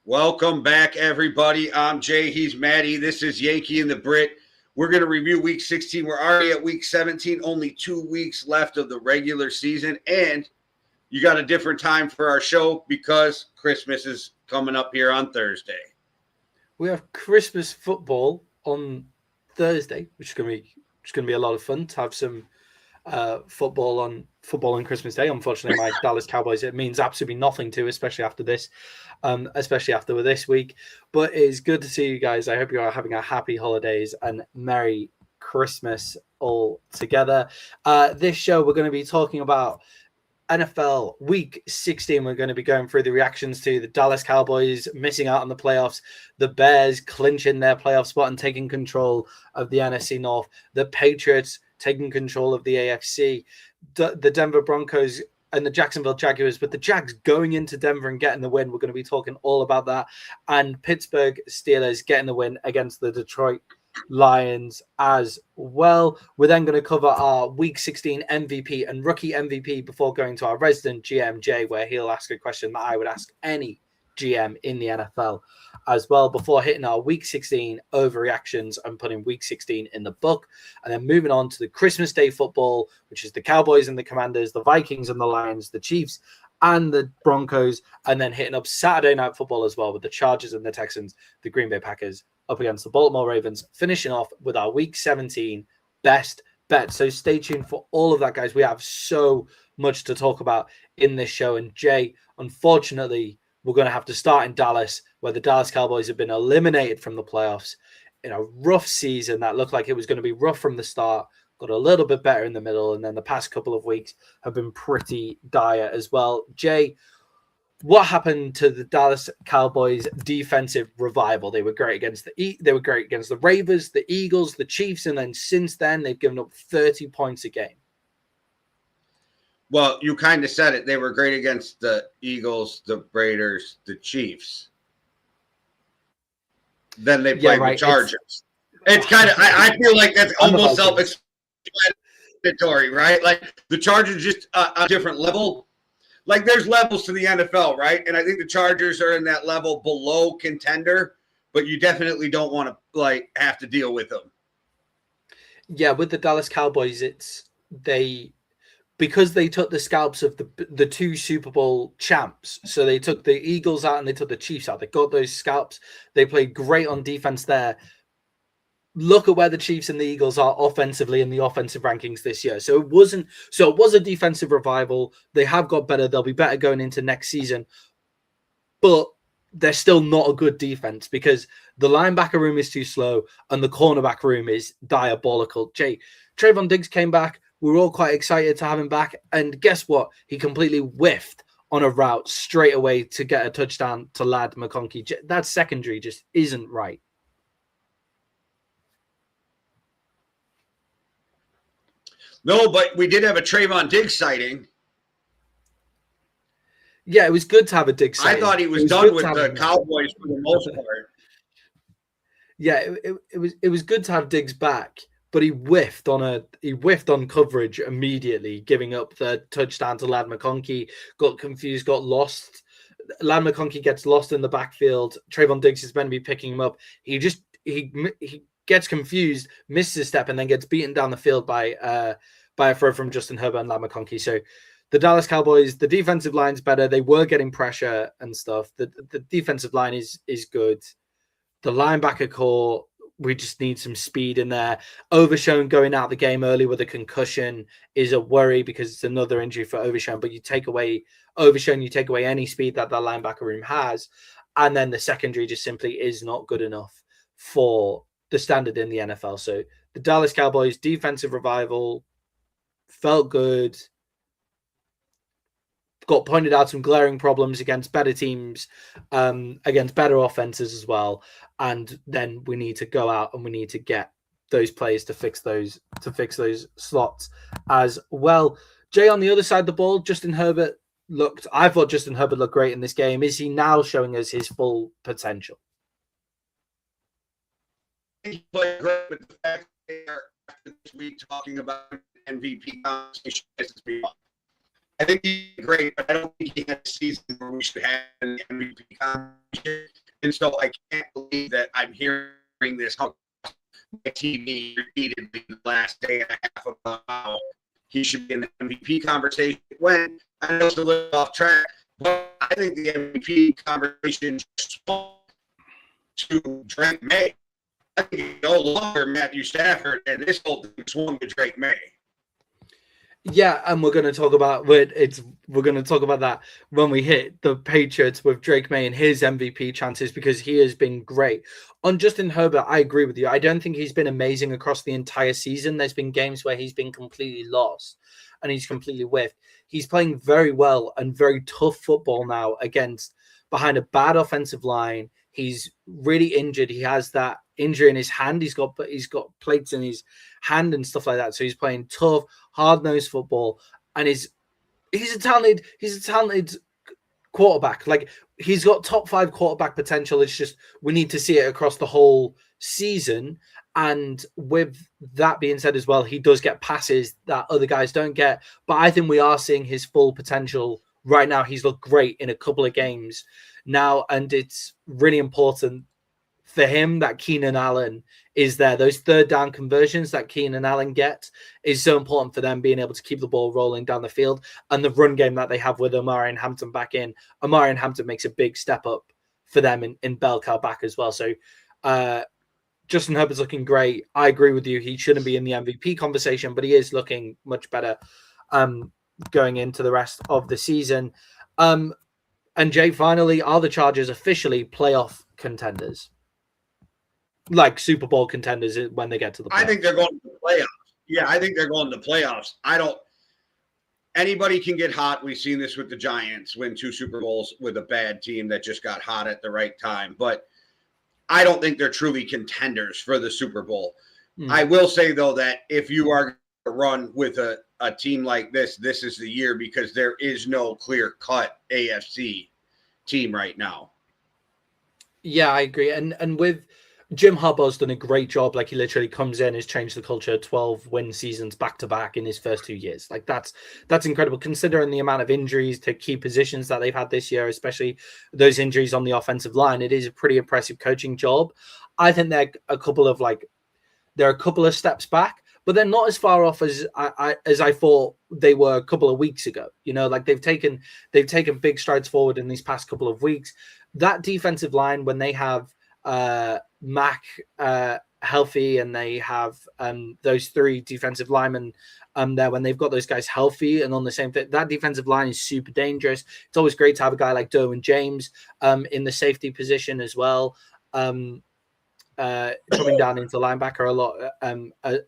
Welcome back, everybody. I'm Jay. He's Maddie. This is Yankee and the Brit. We're going to review Week 16. We're already at Week 17. Only 2 weeks left of the regular season. And you got a different time for our show because Christmas is coming up here on Thursday. We have Christmas football on Thursday, which is going to be a lot of fun to have some football on Christmas Day. Unfortunately, my Dallas Cowboys, it means absolutely nothing to, especially after this week. But it's good to see you guys. I hope you are having a happy holidays and Merry Christmas all together. This show, we're going to be talking about NFL Week 16. We're going to be going through the reactions to the Dallas Cowboys missing out on the playoffs, the Bears clinching their playoff spot and taking control of the NFC North, the Patriots taking control of the AFC, the Denver Broncos and the Jacksonville Jaguars, with the Jags going into Denver and getting the win. We're going to be talking all about that. And Pittsburgh Steelers getting the win against the Detroit Lions as well. We're then going to cover our Week 16 MVP and rookie MVP before going to our resident GM, Jay, where he'll ask a question that I would ask any GM in the NFL as well, before hitting our Week 16 overreactions and putting Week 16 in the book, and then moving on to the Christmas Day football, which is the Cowboys and the Commanders, the Vikings and the Lions, the Chiefs and the Broncos, and then hitting up Saturday Night Football as well with the Chargers and the Texans, the Green Bay Packers up against the Baltimore Ravens, finishing off with our Week 17 best bet. So stay tuned for all of that, guys. We have so much to talk about in this show. And Jay, unfortunately, we're going to have to start in Dallas, where the Dallas Cowboys have been eliminated from the playoffs in a rough season that looked like it was going to be rough from the start, got a little bit better in the middle, and then the past couple of weeks have been pretty dire as well. Jay, what happened to the Dallas Cowboys defensive revival? They were great against the Ravens, the Eagles, the Chiefs, and then since then they've given up 30 points a game. Well, you kind of said it. They were great against the Eagles, the Raiders, the Chiefs. Then they played the Chargers. It's kind of, I feel like that's almost self-explanatory, right? Like the Chargers just a different level. Like there's levels to the NFL, right? And I think the Chargers are in that level below contender, but you definitely don't want to like have to deal with them. Yeah, with the Dallas Cowboys, because they took the scalps of the two Super Bowl champs. So they took the Eagles out and they took the Chiefs out. They got those scalps. They played great on defense there. Look at where the Chiefs and the Eagles are offensively in the offensive rankings this year. So it was a defensive revival. They have got better. They'll be better going into next season. But they're still not a good defense because the linebacker room is too slow and the cornerback room is diabolical. Jay, Trayvon Diggs came back. We were all quite excited to have him back. And guess what? He completely whiffed on a route straight away to get a touchdown to Ladd McConkey. That secondary just isn't right. No, but we did have a Trayvon Diggs sighting. Yeah, it was good to have a Diggs sighting. I thought he was done with the Cowboys for the most part. Yeah, it was good to have Diggs back. But he whiffed on coverage immediately, giving up the touchdown to Ladd McConkey. Got confused, got lost. Ladd McConkey gets lost in the backfield. Trayvon Diggs is meant to be picking him up. He gets confused, misses a step, and then gets beaten down the field by a throw from Justin Herbert and Ladd McConkey. So the Dallas Cowboys, the defensive line's better. They were getting pressure and stuff. The defensive line is good. The linebacker core, we just need some speed in there. Overshown going out the game early with a concussion is a worry because it's another injury for Overshown. But you take away Overshown, you take away any speed that linebacker room has. And then the secondary just simply is not good enough for the standard in the NFL. So the Dallas Cowboys defensive revival felt good. Got pointed out some glaring problems against better teams, against better offenses as well. And then we need to go out and we need to get those players to fix those slots as well. Jay, on the other side of the ball, I thought Justin Herbert looked great in this game. Is he now showing us his full potential? He played great with the fact that after this week talking about MVP conversation. I think he's great, but I don't think he had a season where we should have an MVP conversation. And so I can't believe that I'm hearing this on my TV repeatedly the last day and a half about how he should be in the MVP conversation. When I know it's a little off track, but I think the MVP conversation swung to Drake Maye. I think it's no longer Matthew Stafford, and this whole thing swung to Drake Maye. Yeah, and we're going to talk about that when we hit the Patriots with Drake Maye and his MVP chances, because he has been great. On Justin Herbert, I agree with you. I don't think he's been amazing across the entire season. There's been games where he's been completely lost and he's completely whiffed. He's playing very well and very tough football now behind a bad offensive line. He's really injured. He has that injury in his hand. He's got plates in his hand and stuff like that. So he's playing tough, hard-nosed football, and he's a talented quarterback. Like, he's got top 5 quarterback potential. It's just we need to see it across the whole season. And with that being said as well, he does get passes that other guys don't get. But I think we are seeing his full potential right now. He's looked great in a couple of games now, and it's really important for him that Keenan Allen is there. Those third down conversions that Keenan Allen gets is so important for them being able to keep the ball rolling down the field, and the run game that they have with Amari and Hampton back in. Amari and Hampton makes a big step up for them in bell cow back as well. So Justin Herbert's looking great. I agree with you. He shouldn't be in the MVP conversation, but he is looking much better going into the rest of the season. And Jay, finally, are the Chargers officially playoff contenders? Like Super Bowl contenders when they get to the playoffs? I think they're going to the playoffs. Yeah, I think they're going to the playoffs. Anybody can get hot. We've seen this with the Giants, win 2 Super Bowls with a bad team that just got hot at the right time. But I don't think they're truly contenders for the Super Bowl. I will say, though, that if you are going to run with a team like this is the year, because there is no clear-cut AFC team right now. Yeah, I agree. And with Jim Harbaugh's done a great job. Like, he literally comes in, has changed the culture, 12 win seasons back to back in his first 2 years. Like, that's incredible considering the amount of injuries to key positions that they've had this year, especially those injuries on the offensive line. It is a pretty impressive coaching job. I think they're a couple of steps back, but they're not as far off as I thought they were a couple of weeks ago. You know, like they've taken big strides forward in these past couple of weeks. That defensive line, when they have Mac healthy, and they have those 3 defensive linemen there, when they've got those guys healthy and on the same fit, that defensive line is super dangerous. It's always great to have a guy like Derwin James in the safety position as well, coming down into linebacker a lot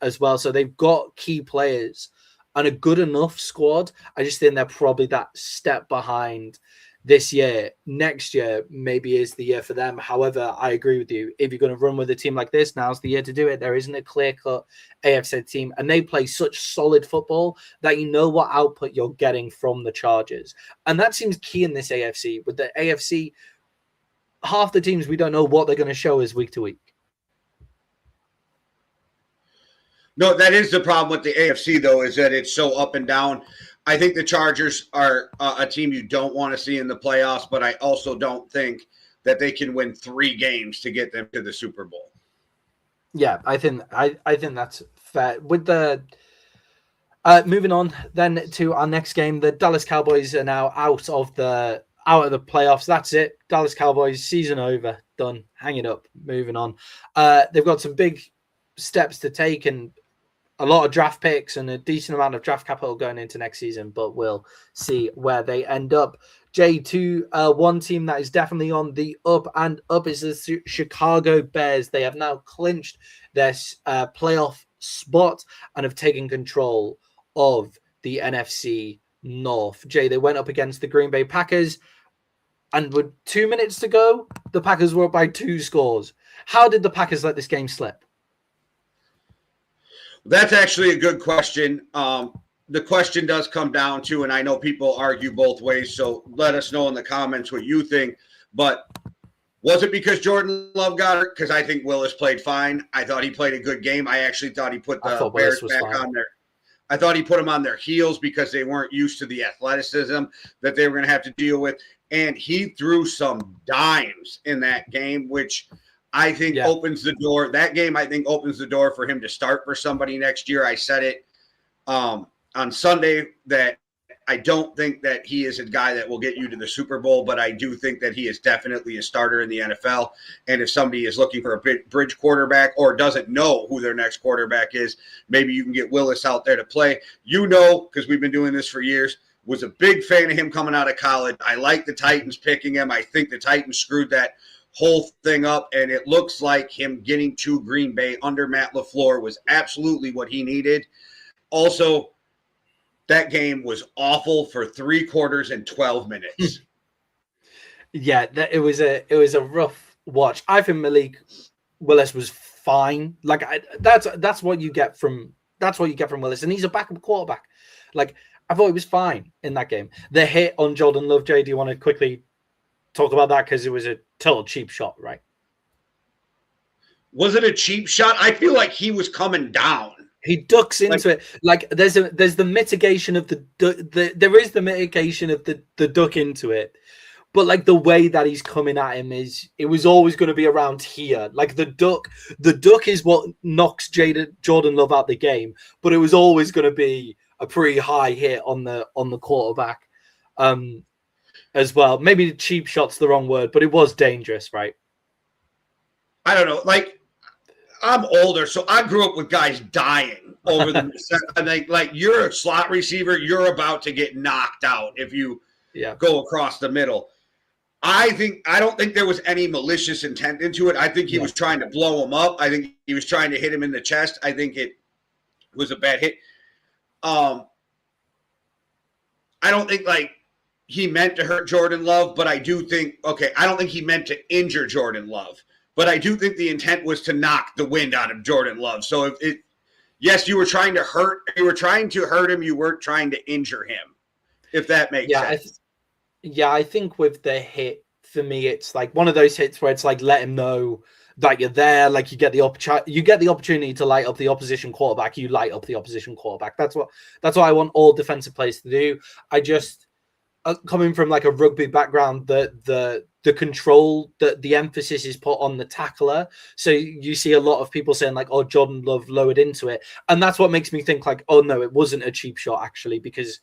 as well. So they've got key players and a good enough squad. I just think they're probably that step behind this year. Next year maybe is the year for them. However, I agree with you. If you're going to run with a team like this, now's the year to do it. There isn't a clear-cut AFC team, and they play such solid football that you know what output you're getting from the Chargers. And that seems key in this AFC. With the AFC, half the teams, we don't know what they're going to show us week to week. No, that is the problem with the AFC, though, is that it's so up and down. I think the Chargers are a team you don't want to see in the playoffs, but I also don't think that they can win 3 games to get them to the Super Bowl. Yeah, I think that's fair. With the moving on then to our next game, the Dallas Cowboys are now out of the playoffs. That's it. Dallas Cowboys season over, done. Hang it up. Moving on. They've got some big steps to take and a lot of draft picks and a decent amount of draft capital going into next season, but we'll see where they end up. One team that is definitely on the up and up is the Chicago Bears. They have now clinched their playoff spot and have taken control of the NFC North. Jay, they went up against the Green Bay Packers, and with 2 minutes to go, the Packers were up by 2 scores. How did the Packers let this game slip? That's actually a good question. The question does come down to, and I know people argue both ways, so let us know in the comments what you think. But was it because Jordan Love got hurt? Because I think Willis played fine. I thought he played a good game. I actually thought he put the Bears back on there. I thought he put them on their heels because they weren't used to the athleticism that they were going to have to deal with. And he threw some dimes in that game, which I think opens the door. That game, I think, opens the door for him to start for somebody next year. I said it on Sunday that I don't think that he is a guy that will get you to the Super Bowl, but I do think that he is definitely a starter in the NFL. And if somebody is looking for a bridge quarterback or doesn't know who their next quarterback is, maybe you can get Willis out there to play. You know, because we've been doing this for years, was a big fan of him coming out of college. I like the Titans picking him. I think the Titans screwed that whole thing up, and it looks like him getting to Green Bay under Matt LaFleur was absolutely what he needed. Also, that game was awful for 3 quarters and 12 minutes. Yeah, it was a rough watch. I think Malik Willis was fine. Like that's what you get from Willis, and he's a backup quarterback. Like I thought he was fine in that game. The hit on Jordan Love, Jay, do you want to quickly talk about that? Because it was a total cheap shot, right? Was it a cheap shot? I feel like he was coming down. He ducks into it. Like there's the mitigation of there is the mitigation of the duck into it. But like the way that he's coming at him it was always going to be around here. Like the duck is what knocks Jordan Love out the game, but it was always going to be a pretty high hit on the quarterback as well. Maybe the cheap shot's the wrong word, but it was dangerous, right? I don't know. Like I'm older, so I grew up with guys dying over the – like you're a slot receiver, you're about to get knocked out if you go across the middle. I don't think there was any malicious intent into it. I think he was trying to blow him up. I think he was trying to hit him in the chest. I think it was a bad hit. I don't think like he meant to hurt Jordan Love, but I do think I don't think he meant to injure Jordan Love. But I do think the intent was to knock the wind out of Jordan Love. So yes, you were trying to hurt him. You weren't trying to injure him, if that makes sense. I think with the hit, for me, it's like one of those hits where it's like, let him know that you're there. Like you get the opportunity to light up the opposition quarterback. You light up the opposition quarterback. That's what I want all defensive players to do. I just, coming from like a rugby background, the control, the emphasis is put on the tackler. So you see a lot of people saying like, oh, Jordan Love lowered into it. And that's what makes me think like, oh no, it wasn't a cheap shot actually, because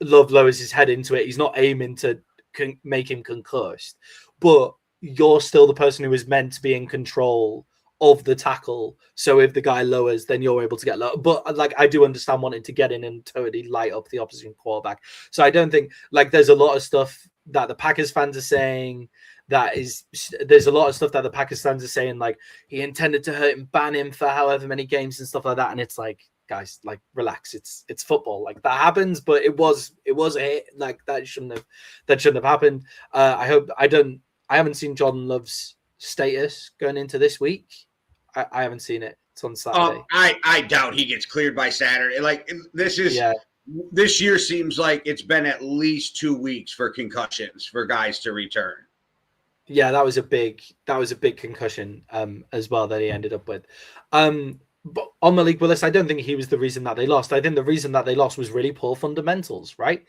Love lowers his head into it. He's not aiming to make him concussed, but you're still the person who is meant to be in control of the tackle. So if the guy lowers, then you're able to get low. But like, I do understand wanting to get in and totally light up the opposition quarterback. So I don't think like there's a lot of stuff that the Packers fans are saying there's a lot of stuff that the Packers fans are saying, like he intended to hurt him, ban him for however many games and stuff like that. And it's like, guys, like relax. It's football. Like that happens, but it was a hit. Like that shouldn't have happened. I haven't seen Jordan Love's status going into this week. I haven't seen it. It's on Saturday. I doubt he gets cleared by Saturday. Like this year seems like it's been at least 2 weeks for concussions for guys to return. Yeah, that was a big concussion as well that he ended up with. But on Malik Willis, I don't think he was the reason that they lost. I think the reason that they lost was really poor fundamentals, right?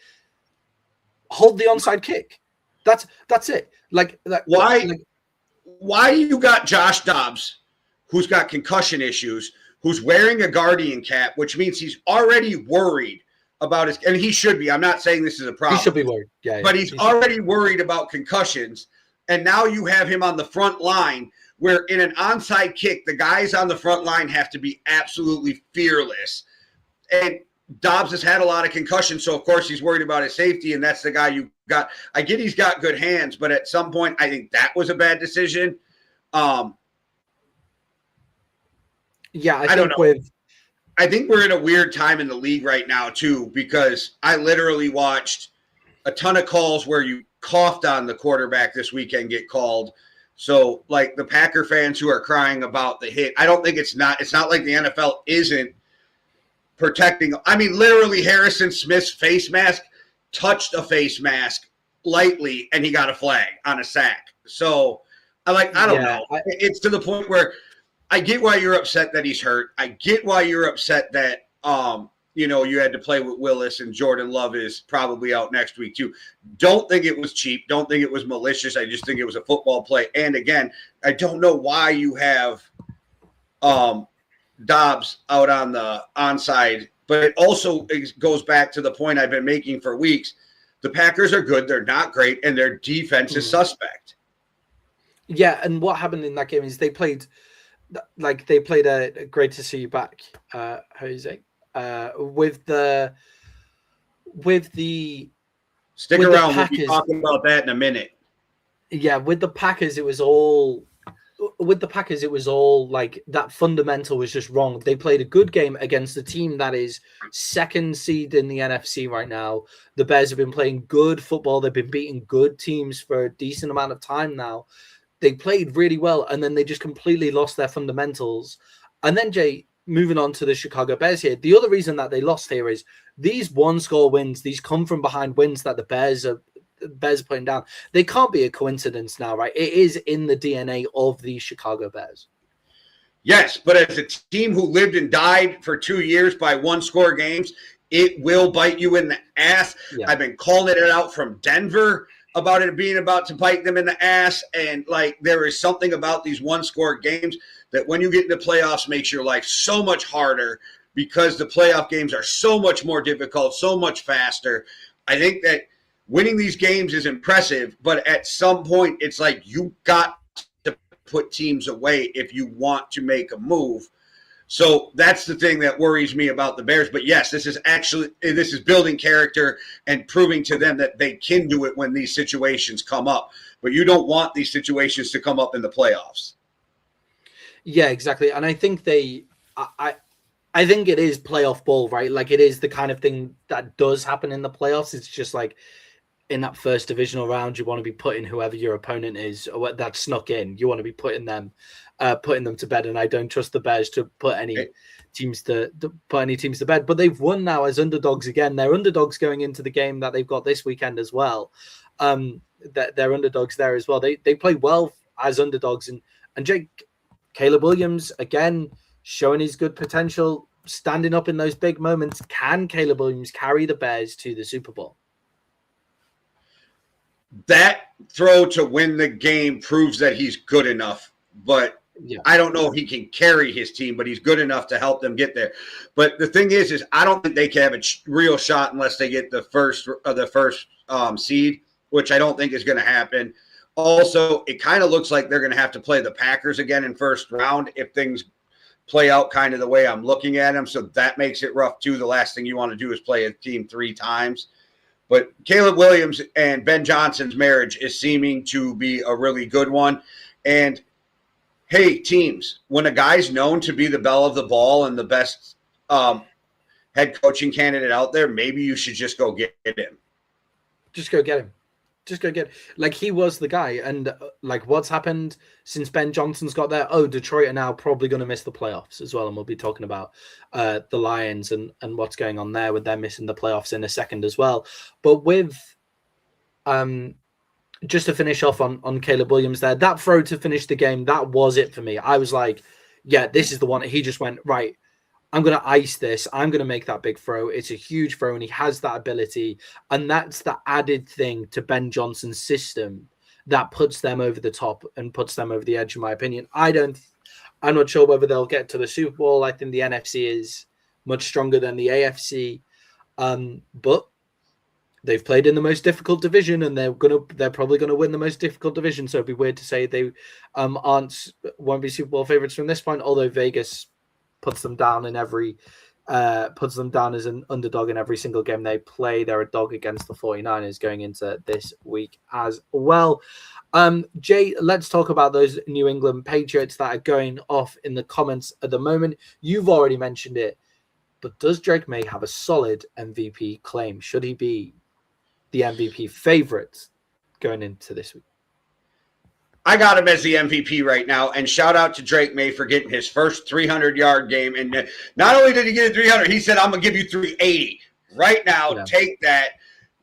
Hold the onside kick. That's it. Why you got Josh Dobbs, who's got concussion issues, who's wearing a Guardian cap, which means he's already worried about his, and he should be. I'm not saying this is a problem. He should be worried. Yeah, but he's already worried about concussions. And now you have him on the front line where in an onside kick, the guys on the front line have to be absolutely fearless. And Dobbs has had a lot of concussions, so of course he's worried about his safety, and that's the guy you got. I get he's got good hands, but at some point I think that was a bad decision. I think we're in a weird time in the league right now too, because I literally watched a ton of calls where you coughed on the quarterback this weekend get called. So like the Packer fans who are crying about the hit, I don't think it's not like the NFL isn't protecting. I mean, literally Harrison Smith's face mask touched a face mask lightly and he got a flag on a sack. So I don't know. It's to the point where I get why you're upset that he's hurt. I get why you're upset that you had to play with Willis, and Jordan Love is probably out next week too. Don't think it was cheap. Don't think it was malicious. I just think it was a football play. And again, I don't know why you have Dobbs out on the onside, but it also goes back to the point I've been making for weeks. The Packers are good. They're not great, and their defense is suspect. Yeah, and what happened in that game is they played a great to see you back, Jose. With the stick around. Packers, we'll be talking about that in a minute. Yeah, with the Packers, it was all like that fundamental was just wrong. They played a good game against a team that is second seed in the NFC right now. The Bears have been playing good football. They've been beating good teams for a decent amount of time now. They played really well, and then they just completely lost their fundamentals. And then, Jay, moving on to the Chicago Bears here, the other reason that they lost here is these one-score wins, these come from behind wins that the Bears are putting down. They can't be a coincidence now, right? It is in the DNA of the Chicago Bears. Yes, but as a team who lived and died for 2 years by one-score games, it will bite you in the ass. Yeah. I've been calling it out from Denver about it being about to bite them in the ass, and there is something about these one-score games that when you get into playoffs makes your life so much harder because the playoff games are so much more difficult, so much faster. I think that winning these games is impressive, but at some point it's like you got to put teams away if you want to make a move. So that's the thing that worries me about the Bears. But yes, this is building character and proving to them that they can do it when these situations come up. But you don't want these situations to come up in the playoffs. Yeah, exactly. And I think I think it is playoff ball, right? Like it is the kind of thing that does happen in the playoffs. It's just like in that first divisional round, you want to be putting whoever your opponent is or that snuck in. You want to be putting them to bed. And I don't trust the Bears to put any teams to bed. But they've won now as underdogs again. They're underdogs going into the game that they've got this weekend as well. They're underdogs there as well. They play well as underdogs. And Jake, Caleb Williams, again, showing his good potential, standing up in those big moments. Can Caleb Williams carry the Bears to the Super Bowl? That throw to win the game proves that he's good enough. But I don't know if he can carry his team, but he's good enough to help them get there. But the thing is I don't think they can have a real shot unless they get the first seed, which I don't think is going to happen. Also, it kind of looks like they're going to have to play the Packers again in first round if things play out kind of the way I'm looking at them. So that makes it rough too. The last thing you want to do is play a team 3 times. But Caleb Williams and Ben Johnson's marriage is seeming to be a really good one. And hey, teams, when a guy's known to be the belle of the ball and the best head coaching candidate out there, maybe you should just go get him. Just go get him. Like he was the guy. And like what's happened since Ben Johnson's got there? Oh, Detroit are now probably going to miss the playoffs as well. And we'll be talking about the Lions and what's going on there with them missing the playoffs in a second as well. But with just to finish off on Caleb Williams there, that throw to finish the game, that was it for me. I was like, yeah, this is the one. He just went, right, I'm going to ice this. I'm going to make that big throw. It's a huge throw, and he has that ability. And that's the added thing to Ben Johnson's system that puts them over the top and puts them over the edge, in my opinion. I'm not sure whether they'll get to the Super Bowl. I think the NFC is much stronger than the AFC. But they've played in the most difficult division, and they're probably gonna win the most difficult division. So it'd be weird to say they won't be Super Bowl favorites from this point. Although Vegas puts them down as an underdog in every single game they play. They're a dog against the 49ers going into this week as well. Jay, let's talk about those New England Patriots that are going off in the comments at the moment. You've already mentioned it, but does Drake Maye have a solid MVP claim? Should he be the MVP favorite going into this week? I got him as the MVP right now, and shout out to Drake Maye for getting his first 300-yard game. And not only did he get a 300, he said, I'm going to give you 380 right now. Yeah. Take that.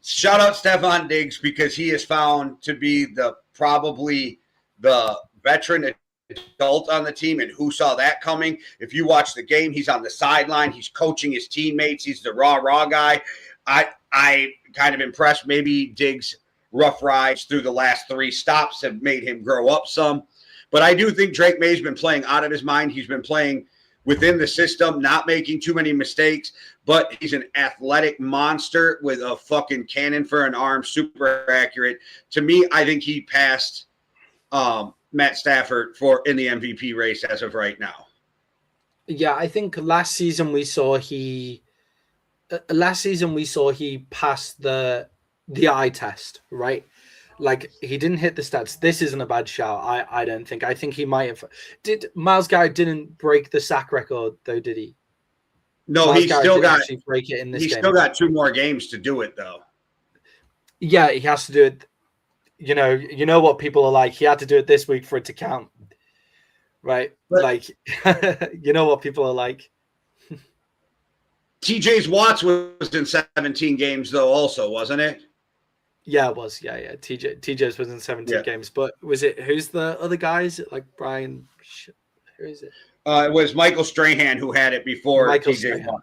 Shout out Stefon Diggs because he is found to be probably the veteran adult on the team, and who saw that coming? If you watch the game, he's on the sideline. He's coaching his teammates. He's the raw guy. I kind of impressed. Maybe Diggs' rough rides through the last 3 stops have made him grow up some. But I do think Drake Maye's been playing out of his mind. He's been playing within the system, not making too many mistakes, but he's an athletic monster with a fucking cannon for an arm, super accurate. To me, I think he passed Matt Stafford in the MVP race as of right now. Yeah, I think last season we saw he passed the eye test, right? Like, he didn't hit the stats. This isn't a bad shout. I don't think. I think he might have. Did Myles Garrett didn't break the sack record though? Did he? No, Myles he Garrett still didn't got. actually break it in this He's game. still got 2 more games to do it though. Yeah, he has to do it. You know what people are like. He had to do it this week for it to count, right? But, like, you know what people are like. TJ's Watts was in 17 games though, also, wasn't it? Yeah, it was. Yeah. TJ's was in 17 games, but who's the other guys? Like Brian, who is it? It was Michael Strahan who had it before TJ Watt.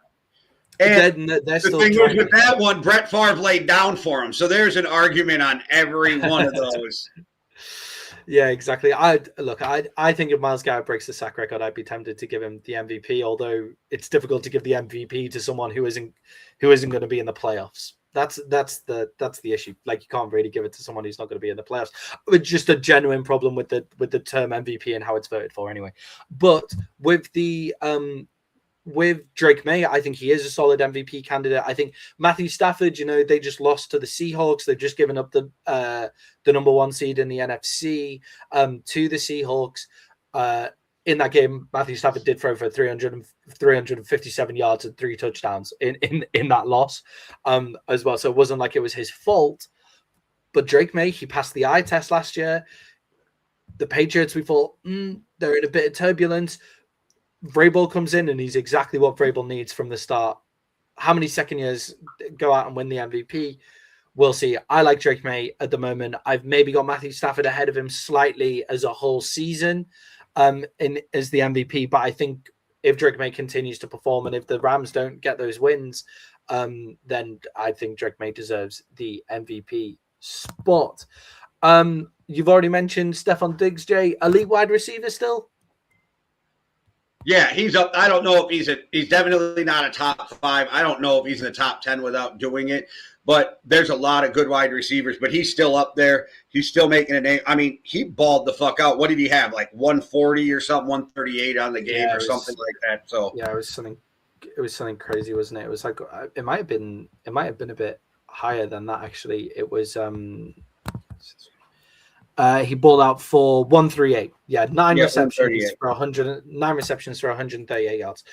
And they're the thing was with that one, Brett Favre laid down for him. So there's an argument on every one of those. Yeah, exactly. I think if Myles Garrett breaks the sack record, I'd be tempted to give him the MVP, although it's difficult to give the MVP to someone who isn't going to be in the playoffs. That's the issue. Like, you can't really give it to someone who's not going to be in the playoffs. It's just a genuine problem with the term MVP and how it's voted for anyway. But with Drake Maye, I think he is a solid MVP candidate. I think Matthew Stafford, they just lost to the Seahawks. They've just given up the number 1 seed in the NFC to the Seahawks. In that game, Matthew Stafford did throw for 357 yards and 3 touchdowns in that loss as well. So it wasn't like it was his fault. But Drake Maye, he passed the eye test last year. The Patriots, we thought, they're in a bit of turbulence. Vrabel comes in and he's exactly what Vrabel needs from the start. How many second years go out and win the MVP? We'll see. I like Drake Maye at the moment. I've maybe got Matthew Stafford ahead of him slightly as a whole season as the MVP. But I think if Drake Maye continues to perform and if the Rams don't get those wins, then I think Drake Maye deserves the MVP spot. You've already mentioned Stefon Diggs, Jay, elite wide receiver still? Yeah, he's up. I don't know if he's definitely not a top 5. I don't know if he's in the top 10 without doing it, but there's a lot of good wide receivers, but he's still up there. He's still making a name. I mean, he balled the fuck out. What did he have? Like 140 or something, 138 on the game or something like that. So yeah, it was something crazy, wasn't it? It was like, it might have been a bit higher than that actually. It was he balled out for 138. Yeah, 9 receptions for 138 yards.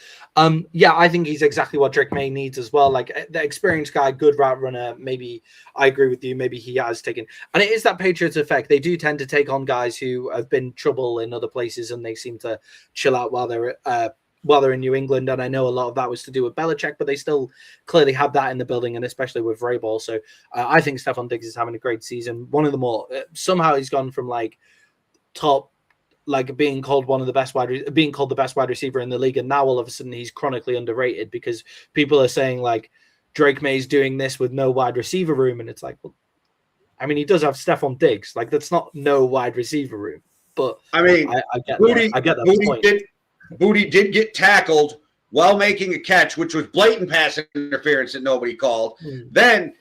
Yeah, I think he's exactly what Drake Maye needs as well. Like, the experienced guy, good route runner. Maybe I agree with you. Maybe he has taken, and it is that Patriots effect. They do tend to take on guys who have been trouble in other places, and they seem to chill out while they're in New England. And I know a lot of that was to do with Belichick, but they still clearly have that in the building, and especially with Vrabel. So I think Stefon Diggs is having a great season. One of the more, somehow he's gone from like top, like being called the best wide receiver in the league. And now all of a sudden he's chronically underrated because people are saying like Drake Maye's doing this with no wide receiver room. And it's like, well, I mean, he does have Stefon Diggs. Like, that's not no wide receiver room, but I mean, I get that point. Booty did get tackled while making a catch, which was blatant pass interference that nobody called. Then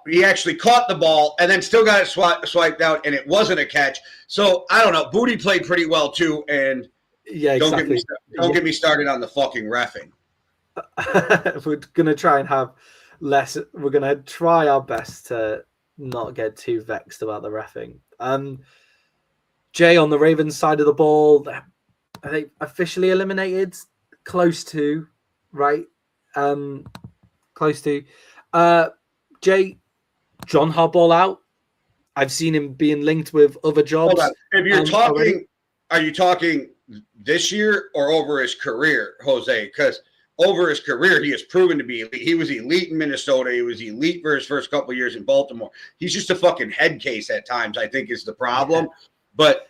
he actually caught the ball and then still got it swiped out, and it wasn't a catch. So I don't know. Booty played pretty well too, and yeah, exactly. Don't get me started on the fucking reffing. We're gonna try and have less. We're gonna try our best to not get too vexed about the reffing. Jay, on the Ravens side of the ball, are they officially eliminated? Close to, right? Close to. Jay, John Harbaugh out. I've seen him being linked with other jobs. Hold on. If you're talking, are you talking this year or over his career, Jose? Because over his career, he has proven to be elite. He was elite in Minnesota. He was elite for his first couple of years in Baltimore. He's just a fucking head case at times, I think, is the problem. Yeah. But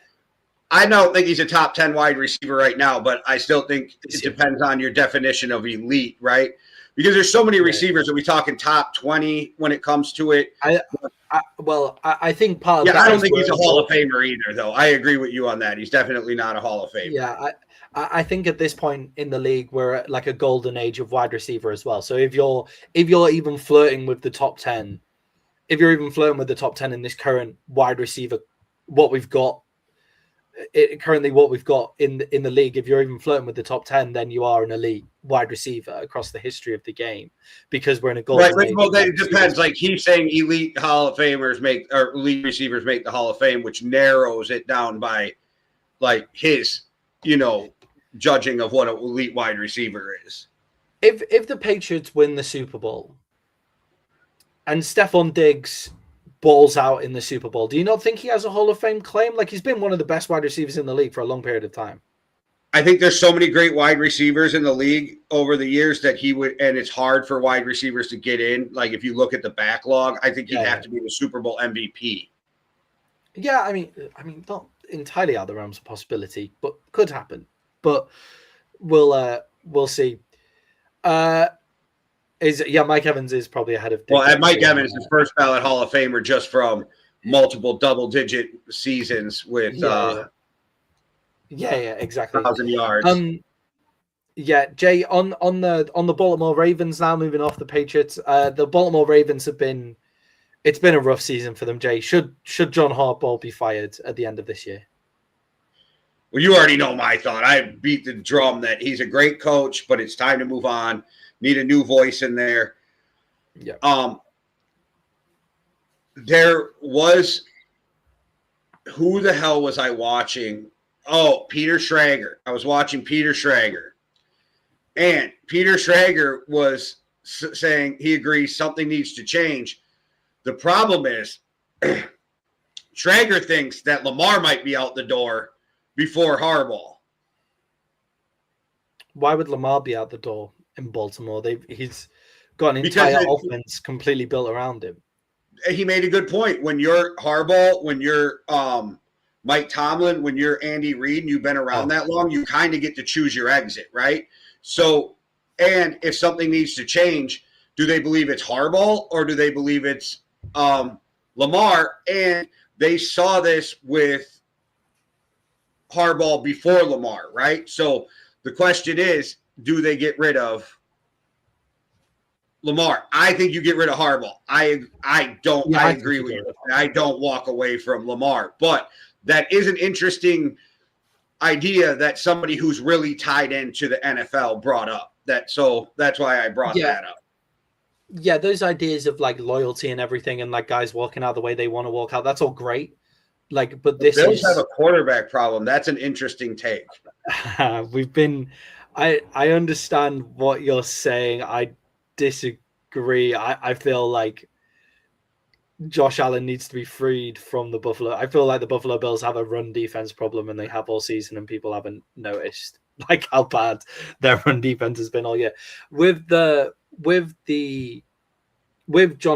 I don't think he's a top 10 wide receiver right now, but I still think it depends on your definition of elite, right? Because there's so many receivers. Are we talking top 20 when it comes to it? I think part of that. Yeah, I don't think he's a Hall of Famer either, though. I agree with you on that. He's definitely not a Hall of Famer. Yeah, I think at this point in the league, we're at like a golden age of wide receiver as well. So if you're even flirting with the top 10, if you're even flirting with the top 10 in this current wide receiver, what we've got in the league, if you're even flirting with the top 10, then you are an elite wide receiver across the history of the game, because we're in a golden age. Well, it depends. Like he's saying, elite Hall of Famers or elite receivers make the Hall of Fame, which narrows it down by like his, judging of what an elite wide receiver is. If the Patriots win the Super Bowl and Stefon Diggs balls out in the Super Bowl, do you not think he has a Hall of Fame claim? Like, he's been one of the best wide receivers in the league for a long period of time. I think there's so many great wide receivers in the league over the years that he would, and it's hard for wide receivers to get in. Like, if you look at the backlog, I think he'd have to be the Super Bowl MVP. Yeah, I mean, not entirely out of the realms of possibility, but could happen. But we'll see. Mike Evans is probably ahead of. Mike Evans is first ballot Hall of Famer just from multiple double-digit seasons with exactly 1,000 yards. Jay, on the Baltimore Ravens now, moving off the Patriots. The Baltimore Ravens it's been a rough season for them. Jay, should John Harbaugh be fired at the end of this year? Well, you already know my thought. I beat the drum that he's a great coach, but it's time to move on. Need a new voice in there. Yeah. There was, who the hell was I watching? Oh, Peter Schrager. I was watching Peter Schrager. And Peter Schrager was saying he agrees something needs to change. The problem is Schrager thinks that Lamar might be out the door before Harbaugh. Why would Lamar be out the door in Baltimore? He's got an entire offense completely built around him. He made a good point. When you're Harbaugh, when you're Mike Tomlin, when you're Andy Reid and you've been around that long, you kind of get to choose your exit, right? So, and if something needs to change, do they believe it's Harbaugh or do they believe it's Lamar? And they saw this with Harbaugh before Lamar, right? So the question is, do they get rid of Lamar? I think you get rid of Harbaugh. I agree with you. I don't walk away from Lamar. But that is an interesting idea that somebody who's really tied into the NFL brought up. So that's why I brought that up. Yeah, those ideas of like loyalty and everything, and like guys walking out the way they want to walk out, that's all great. Like, but this Bills have a quarterback problem. That's an interesting take. I understand what you're saying. I disagree. I feel like Josh Allen needs to be freed from the Buffalo. I feel like the Buffalo Bills have a run defense problem, and they have all season, and people haven't noticed like how bad their run defense has been all year. With John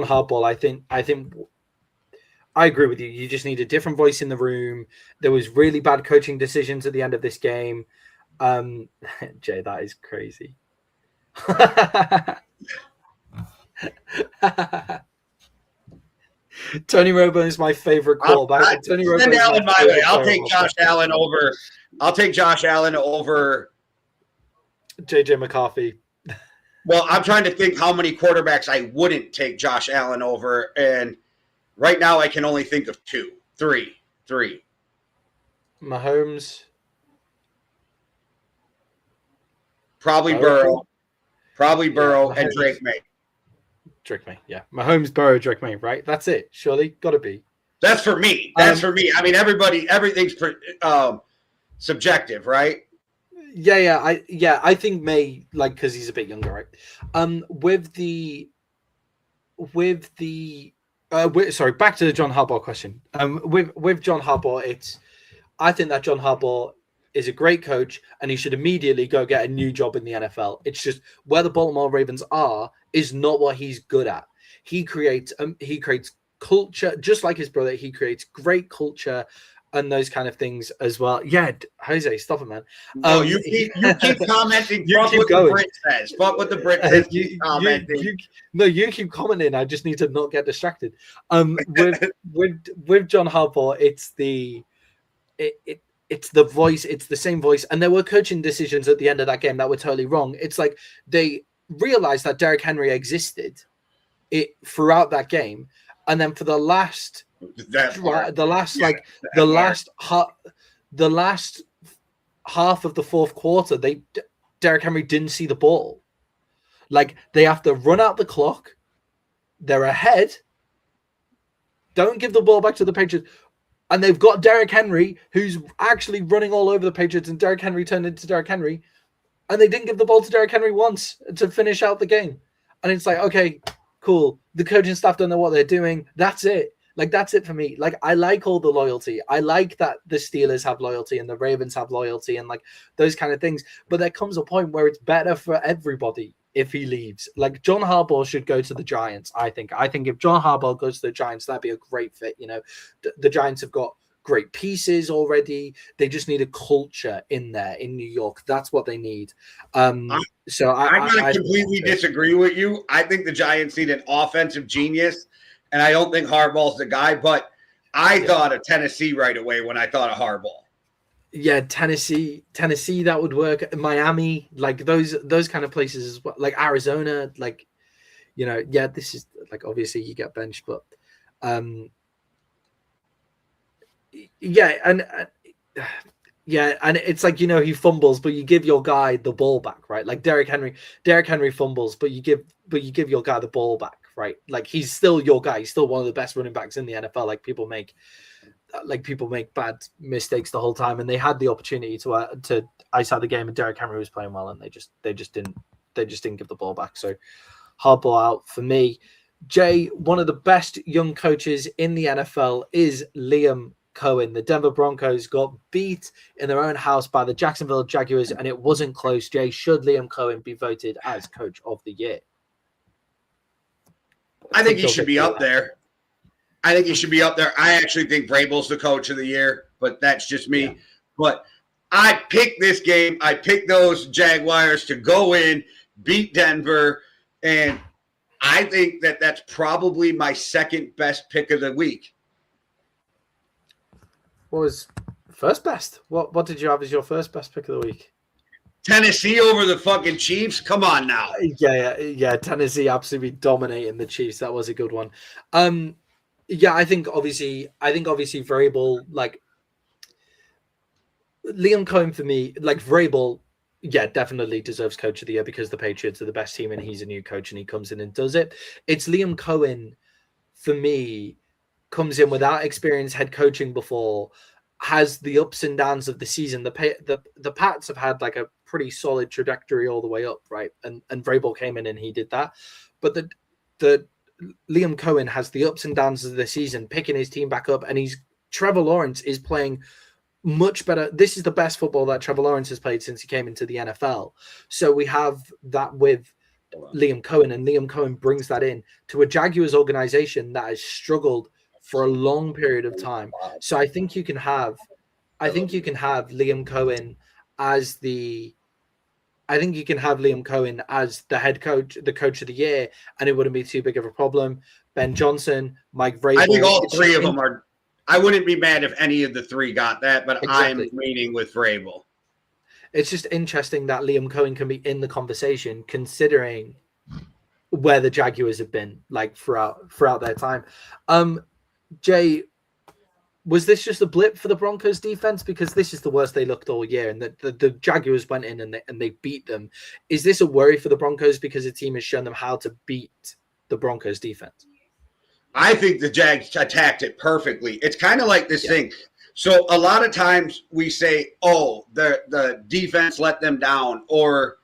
Harbaugh, I think I agree with you. You just need a different voice in the room. There was really bad coaching decisions at the end of this game. Jay, that is crazy. Tony Romo is my favorite quarterback. Tony Romo. Allen my way. I'll take Josh Allen over. I'll take Josh Allen over JJ McCarthy. Well, I'm trying to think how many quarterbacks I wouldn't take Josh Allen over, and right now I can only think of three. Mahomes. Probably Burrow. And Drake Maye. Drake Maye, yeah. Mahomes, Burrow, Drake Maye, right? That's it. Surely, got to be. That's for me. I mean, everything's subjective, right? Yeah. I think Maye, like, because he's a bit younger, right? Sorry, back to the John Harbaugh question. With John Harbaugh, I think that John Harbaugh is a great coach, and he should immediately go get a new job in the NFL. It's just where the Baltimore Ravens are is not what he's good at. He creates culture, just like his brother. He creates great culture and those kind of things as well. Yeah, Jose, stop it, man. No, you keep commenting. You fuck keep what going. the Brit says. Fuck what the Brit says. Keep commenting. You keep commenting. I just need to not get distracted. With John Harbaugh, it's the voice. It's the same voice, and there were coaching decisions at the end of that game that were totally wrong. It's like they realized that Derrick Henry existed throughout that game, and then for the last half of the fourth quarter, Derrick Henry didn't see the ball. Like, they have to run out the clock. They're ahead. Don't give the ball back to the Patriots. And they've got Derrick Henry, who's actually running all over the Patriots, and Derrick Henry turned into Derrick Henry. And they didn't give the ball to Derrick Henry once to finish out the game. And it's like, okay, cool. The coaching staff don't know what they're doing. That's it. Like, that's it for me. Like, I like all the loyalty. I like that the Steelers have loyalty and the Ravens have loyalty and, like, those kind of things. But there comes a point where it's better for everybody if he leaves. Like, John Harbaugh should go to the Giants, I think. I think if John Harbaugh goes to the Giants, that'd be a great fit. You know, the Giants have got great pieces already. They just need a culture in there in New York. That's what they need. I'm going to completely disagree with you. I think the Giants need an offensive genius, and I don't think Harbaugh's the guy, but I thought of Tennessee right away when I thought of Harbaugh. Yeah, Tennessee, that would work. Miami, like those kind of places as well. Like Arizona, like, you know, yeah, this is like, obviously you get benched, but yeah, and it's like, you know, he fumbles, but you give your guy the ball back, right? Like Derrick Henry fumbles, but you give your guy the ball back, right? Like, he's still your guy. He's still one of the best running backs in the NFL. Like, people make bad mistakes the whole time, and they had the opportunity to ice out the game, and Derrick Henry was playing well, and they just didn't give the ball back. So Harbaugh out for me. Jay, one of the best young coaches in the NFL is Liam Cohen. The Denver Broncos got beat in their own house by the Jacksonville Jaguars, and it wasn't close. Jay, should Liam Cohen be voted as coach of the year? I think he should be up there. I actually think Vrabel's the coach of the year, but that's just me. Yeah. But I picked this game. I picked those Jaguars to go in, beat Denver, and I think that that's probably my second best pick of the week. What was first best? What did you have as your first best pick of the week? Tennessee over the fucking Chiefs? Come on now. Yeah. Tennessee absolutely dominating the Chiefs. That was a good one. Yeah, I think obviously Vrabel, like Liam Cohen for me, like Vrabel, yeah, definitely deserves coach of the year because the Patriots are the best team and he's a new coach and he comes in and does it. It's Liam Cohen for me, comes in without experience head coaching before, has the ups and downs of the season. The Pats have had like a pretty solid trajectory all the way up, right? And Vrabel came in and he did that. But the Liam Cohen has the ups and downs of the season, picking his team back up, and Trevor Lawrence is playing much better. This is the best football that Trevor Lawrence has played since he came into the NFL. So we have that with Liam Cohen, and Liam Cohen brings that in to a Jaguars organization that has struggled for a long period of time. So I think you can have Liam Cohen as the head coach, the coach of the year, and it wouldn't be too big of a problem. Ben Johnson, Mike Vrabel. I think all three of them are. I wouldn't be mad if any of the three got that, but exactly. I'm leaning with Vrabel. It's just interesting that Liam Cohen can be in the conversation, considering where the Jaguars have been like throughout their time. Jay, was this just a blip for the Broncos defense? Because this is the worst they looked all year, and the Jaguars went in and they beat them. Is this a worry for the Broncos because the team has shown them how to beat the Broncos defense? I think the Jags attacked it perfectly. It's kind of like this thing. So a lot of times we say, oh, the defense let them down, or,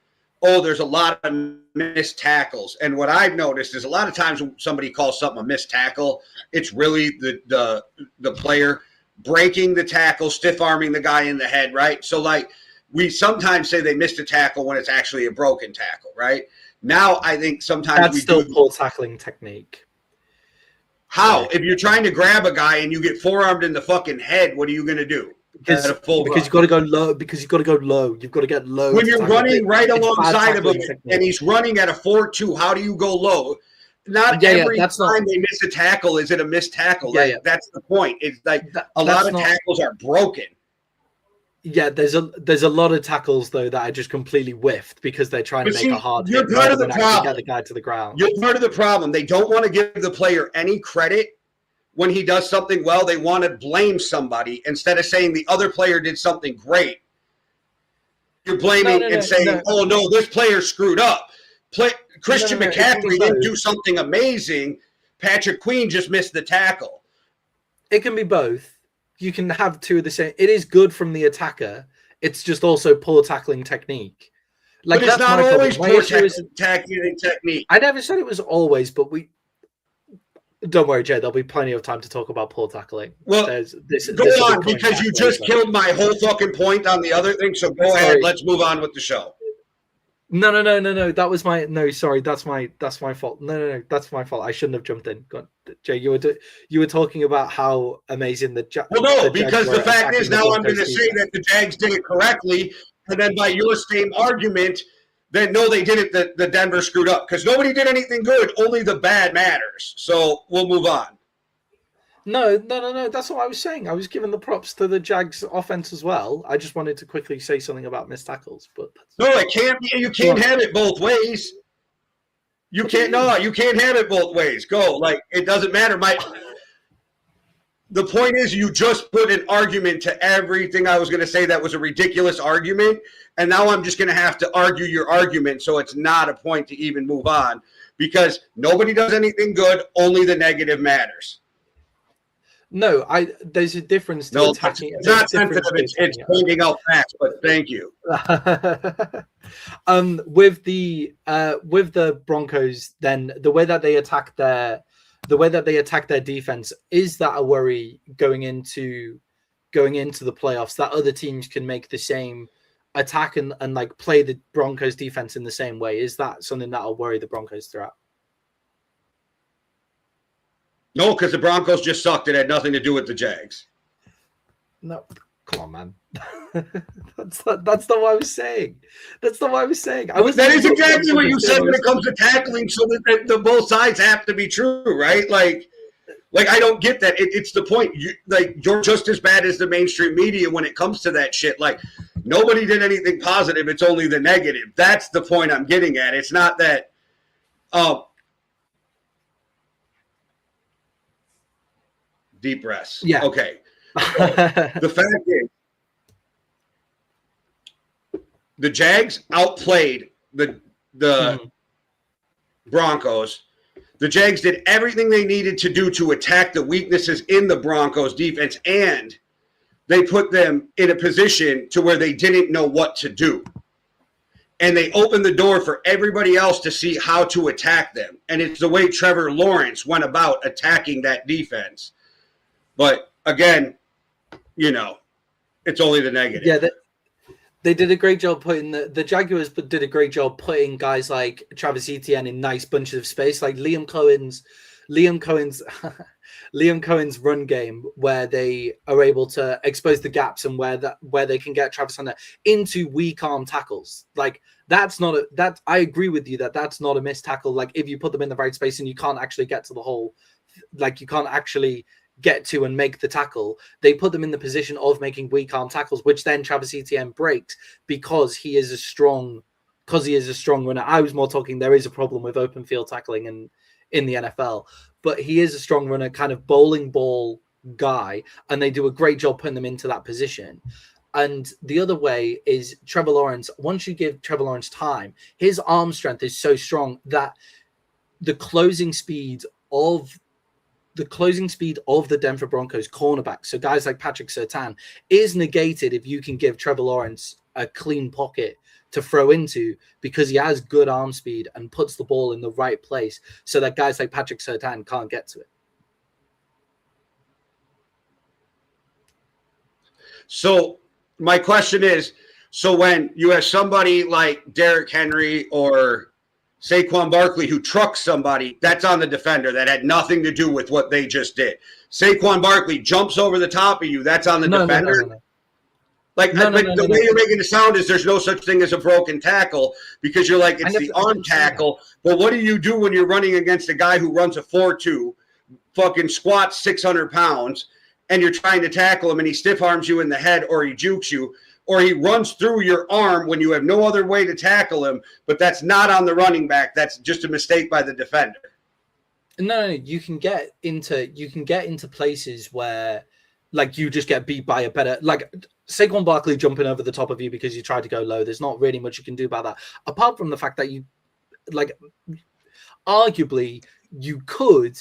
oh, there's a lot of missed tackles. And what I've noticed is a lot of times when somebody calls something a missed tackle, it's really the player breaking the tackle, stiff-arming the guy in the head, right? So, like, we sometimes say they missed a tackle when it's actually a broken tackle, right? Now I think sometimes that's still poor tackling technique. How? If you're trying to grab a guy and you get forearmed in the fucking head, what are you going to do? Because you've got to go low. Because you've got to go low. You've got to get low. When you're running right alongside of him and he's running at a 4.2, how do you go low? Not every time they miss a tackle is it a missed tackle. That's the point. It's like a lot of tackles are broken. Yeah, there's a lot of tackles though that are just completely whiffed because they're trying to make a hard hit part of the problem. Get the guy to the ground. You're part of the problem. They don't want to give the player any credit when he does something well. They want to blame somebody instead of saying the other player did something great. You're blaming saying, "Oh no, this player screwed up." Christian McCaffrey didn't do something amazing. Patrick Queen just missed the tackle. It can be both. You can have two of the same. It is good from the attacker. It's just also poor tackling technique. Like, but it's not always poor tackling technique. I never said it was always, but don't worry, Jay. There'll be plenty of time to talk about poor tackling. Well, go on, because you just killed my whole fucking point on the other thing. So go ahead. Let's move on with the show. No. That was my sorry. That's my fault. No. That's my fault. I shouldn't have jumped in. Go on. Jay, you were talking about how amazing the Jags. Well, no, because the fact is now I'm going to say that the Jags did it correctly, and then by your same argument, then no, they didn't. The Denver screwed up because nobody did anything good. Only the bad matters. So we'll move on. No. That's what I was saying. I was giving the props to the Jags offense as well. I just wanted to quickly say something about missed tackles, but no, it can't be. You can't have it both ways. You can't. No, you can't have it both ways. Go. Like, it doesn't matter. The point is, you just put an argument to everything I was going to say that was a ridiculous argument, and now I'm just going to have to argue your argument, so it's not a point to even move on because nobody does anything good. Only the negative matters. No, there's a difference to attacking. It's not sensitive. It's pointing out facts, but thank you. With the Broncos, then the way that they attack their defense, is that a worry going into the playoffs that other teams can make the same attack and like play the Broncos defense in the same way? Is that something that'll worry the Broncos throughout? No, because the Broncos just sucked. It had nothing to do with the Jags. No, come on, man. That's not what I was saying. That's not what I was saying. That is exactly what you said when it comes to tackling. So that the both sides have to be true, right? Like I don't get that. It's the point. You're just as bad as the mainstream media when it comes to that shit. Like, nobody did anything positive. It's only the negative. That's the point I'm getting at. It's not that. Deep breaths. Yeah. Okay. So the fact is, the Jags outplayed the Broncos. The Jags did everything they needed to do to attack the weaknesses in the Broncos defense, and they put them in a position to where they didn't know what to do. And they opened the door for everybody else to see how to attack them. And it's the way Trevor Lawrence went about attacking that defense. But again, it's only the negative. Yeah, they did a great job putting the Jaguars did a great job putting guys like Travis Etienne in nice bunches of space, like Liam Cohen's run game, where they are able to expose the gaps and where they can get Travis Hunter into weak arm tackles. Like, I agree with you that's not a missed tackle. Like, if you put them in the right space and you can't actually get to the hole, like you can't actually get to and make the tackle, they put them in the position of making weak arm tackles, which then Travis Etienne breaks because he is a strong runner. I was more talking, there is a problem with open field tackling in the NFL, but he is a strong runner, kind of bowling ball guy, and they do a great job putting them into that position. And the other way is Trevor Lawrence. Once you give Trevor Lawrence time, his arm strength is so strong that the closing speed of the Denver Broncos cornerbacks, so guys like Patrick Surtain, is negated if you can give Trevor Lawrence a clean pocket to throw into, because he has good arm speed and puts the ball in the right place so that guys like Patrick Surtain can't get to it. So my question is, so when you have somebody like Derrick Henry or Saquon Barkley, who trucks somebody, that's on the defender. That had nothing to do with what they just did. Saquon Barkley jumps over the top of you. That's on the defender. No. Like, No, but the way you're making it sound is there's no such thing as a broken tackle because you're like, it's the arm tackle. But what do you do when you're running against a guy who runs a 4.2, fucking squats 600 pounds, and you're trying to tackle him and he stiff arms you in the head or he jukes you or he runs through your arm when you have no other way to tackle him, but that's not on the running back. That's just a mistake by the defender. No, you can get into places where like you just get beat by a better, like Saquon Barkley jumping over the top of you because you tried to go low. There's not really much you can do about that. Apart from the fact that you, like, arguably you could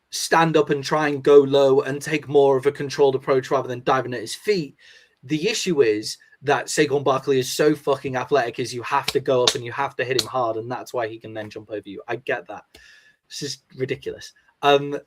stand up and try and go low and take more of a controlled approach rather than diving at his feet. The issue is that Saquon Barkley is so fucking athletic is you have to go up and you have to hit him hard, and that's why he can then jump over you. I get that. This is ridiculous. I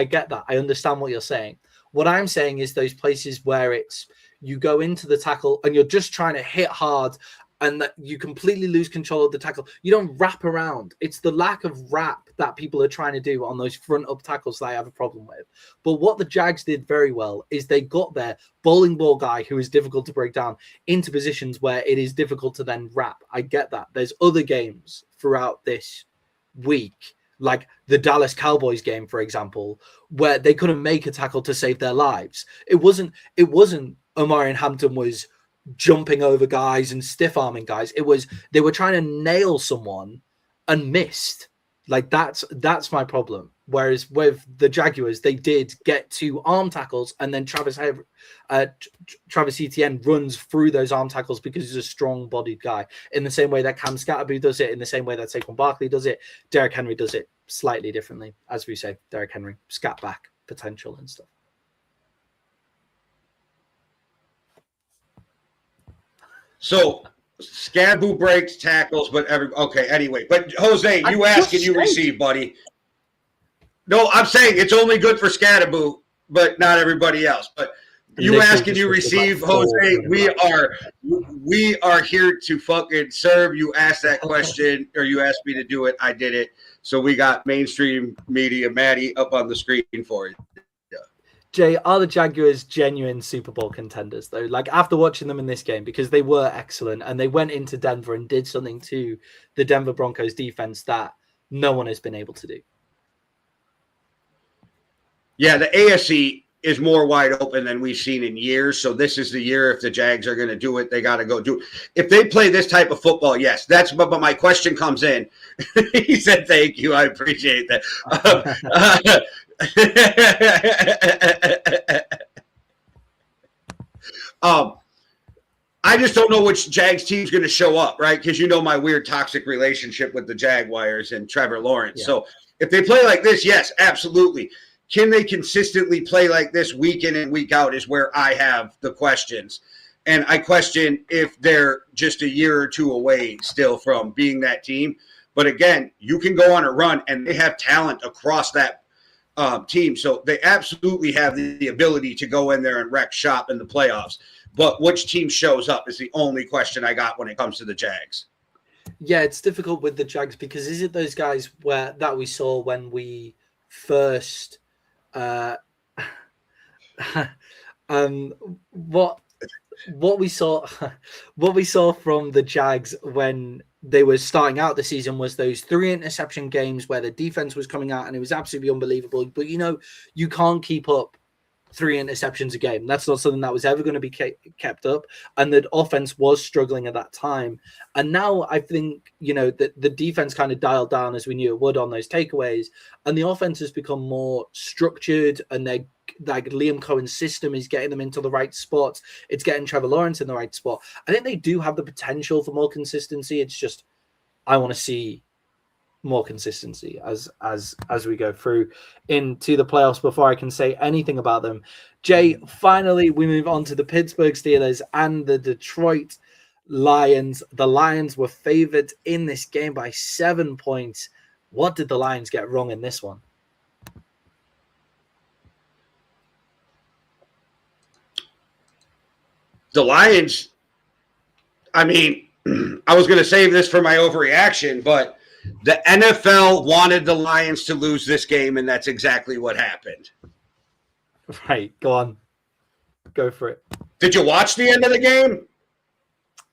get that. I understand what you're saying. What I'm saying is those places where it's you go into the tackle and you're just trying to hit hard and that you completely lose control of the tackle. You don't wrap around. It's the lack of wrap that people are trying to do on those front up tackles that I have a problem with. But what the Jags did very well is they got their bowling ball guy, who is difficult to break down, into positions where it is difficult to then wrap. I get that. There's other games throughout this week, like the Dallas Cowboys game, for example, where they couldn't make a tackle to save their lives. It wasn't Omarion Hampton was jumping over guys and stiff arming guys. It was they were trying to nail someone and missed. Like that's my problem. Whereas with the Jaguars, they did get 2 arm tackles, and then Travis Etienne runs through those arm tackles because he's a strong-bodied guy. In the same way that Cam Scatterby does it, in the same way that Saquon Barkley does it, Derrick Henry does it slightly differently. As we say, Derrick Henry, scat back potential and stuff. So Scaboo breaks tackles, but anyway. But Jose, you ask and you receive, buddy. No, I'm saying it's only good for Scatterbo, but not everybody else. But you ask and you receive, Jose. We are here to fucking serve. You asked that question, or you asked me to do it. I did it. So we got mainstream media, Maddie, up on the screen for you. Jay, are the Jaguars genuine Super Bowl contenders, though? Like, after watching them in this game, because they were excellent, and they went into Denver and did something to the Denver Broncos defense that no one has been able to do. Yeah, the AFC is more wide open than we've seen in years. So this is the year. If the Jags are going to do it, they got to go do it. If they play this type of football, yes. That's but my question comes in. He said, "Thank you, I appreciate that." I just don't know which Jags team's going to show up, right? Because you know my weird toxic relationship with the Jaguars and Trevor Lawrence. Yeah. So if they play like this, yes, absolutely. Can they consistently play like this week in and week out is where I have the questions. And I question if they're just a year or two away still from being that team. But again, you can go on a run, and they have talent across that team. So they absolutely have the ability to go in there and wreck shop in the playoffs. But which team shows up is the only question I got when it comes to the Jags. Yeah, it's difficult with the Jags because is it those guys that we saw when we first what we saw from the Jags when they were starting out the season was those 3 interception games where the defense was coming out and it was absolutely unbelievable. But you can't keep up 3 interceptions a game. That's not something that was ever going to be kept up. And the offense was struggling at that time. And now I think, that the defense kind of dialed down as we knew it would on those takeaways. And the offense has become more structured, and they like Liam Cohen's system is getting them into the right spots. It's getting Trevor Lawrence in the right spot. I think they do have the potential for more consistency. It's just, I want to see more consistency as we go through into the playoffs before I can say anything about them. Jay, finally, we move on to the Pittsburgh Steelers and the Detroit Lions. The Lions were favored in this game by 7 points. What did the Lions get wrong in this one? The Lions, I mean, I was going to save this for my overreaction, but The NFL wanted the Lions to lose this game, and that's exactly what happened. Right, go on. Go for it. Did you watch the end of the game?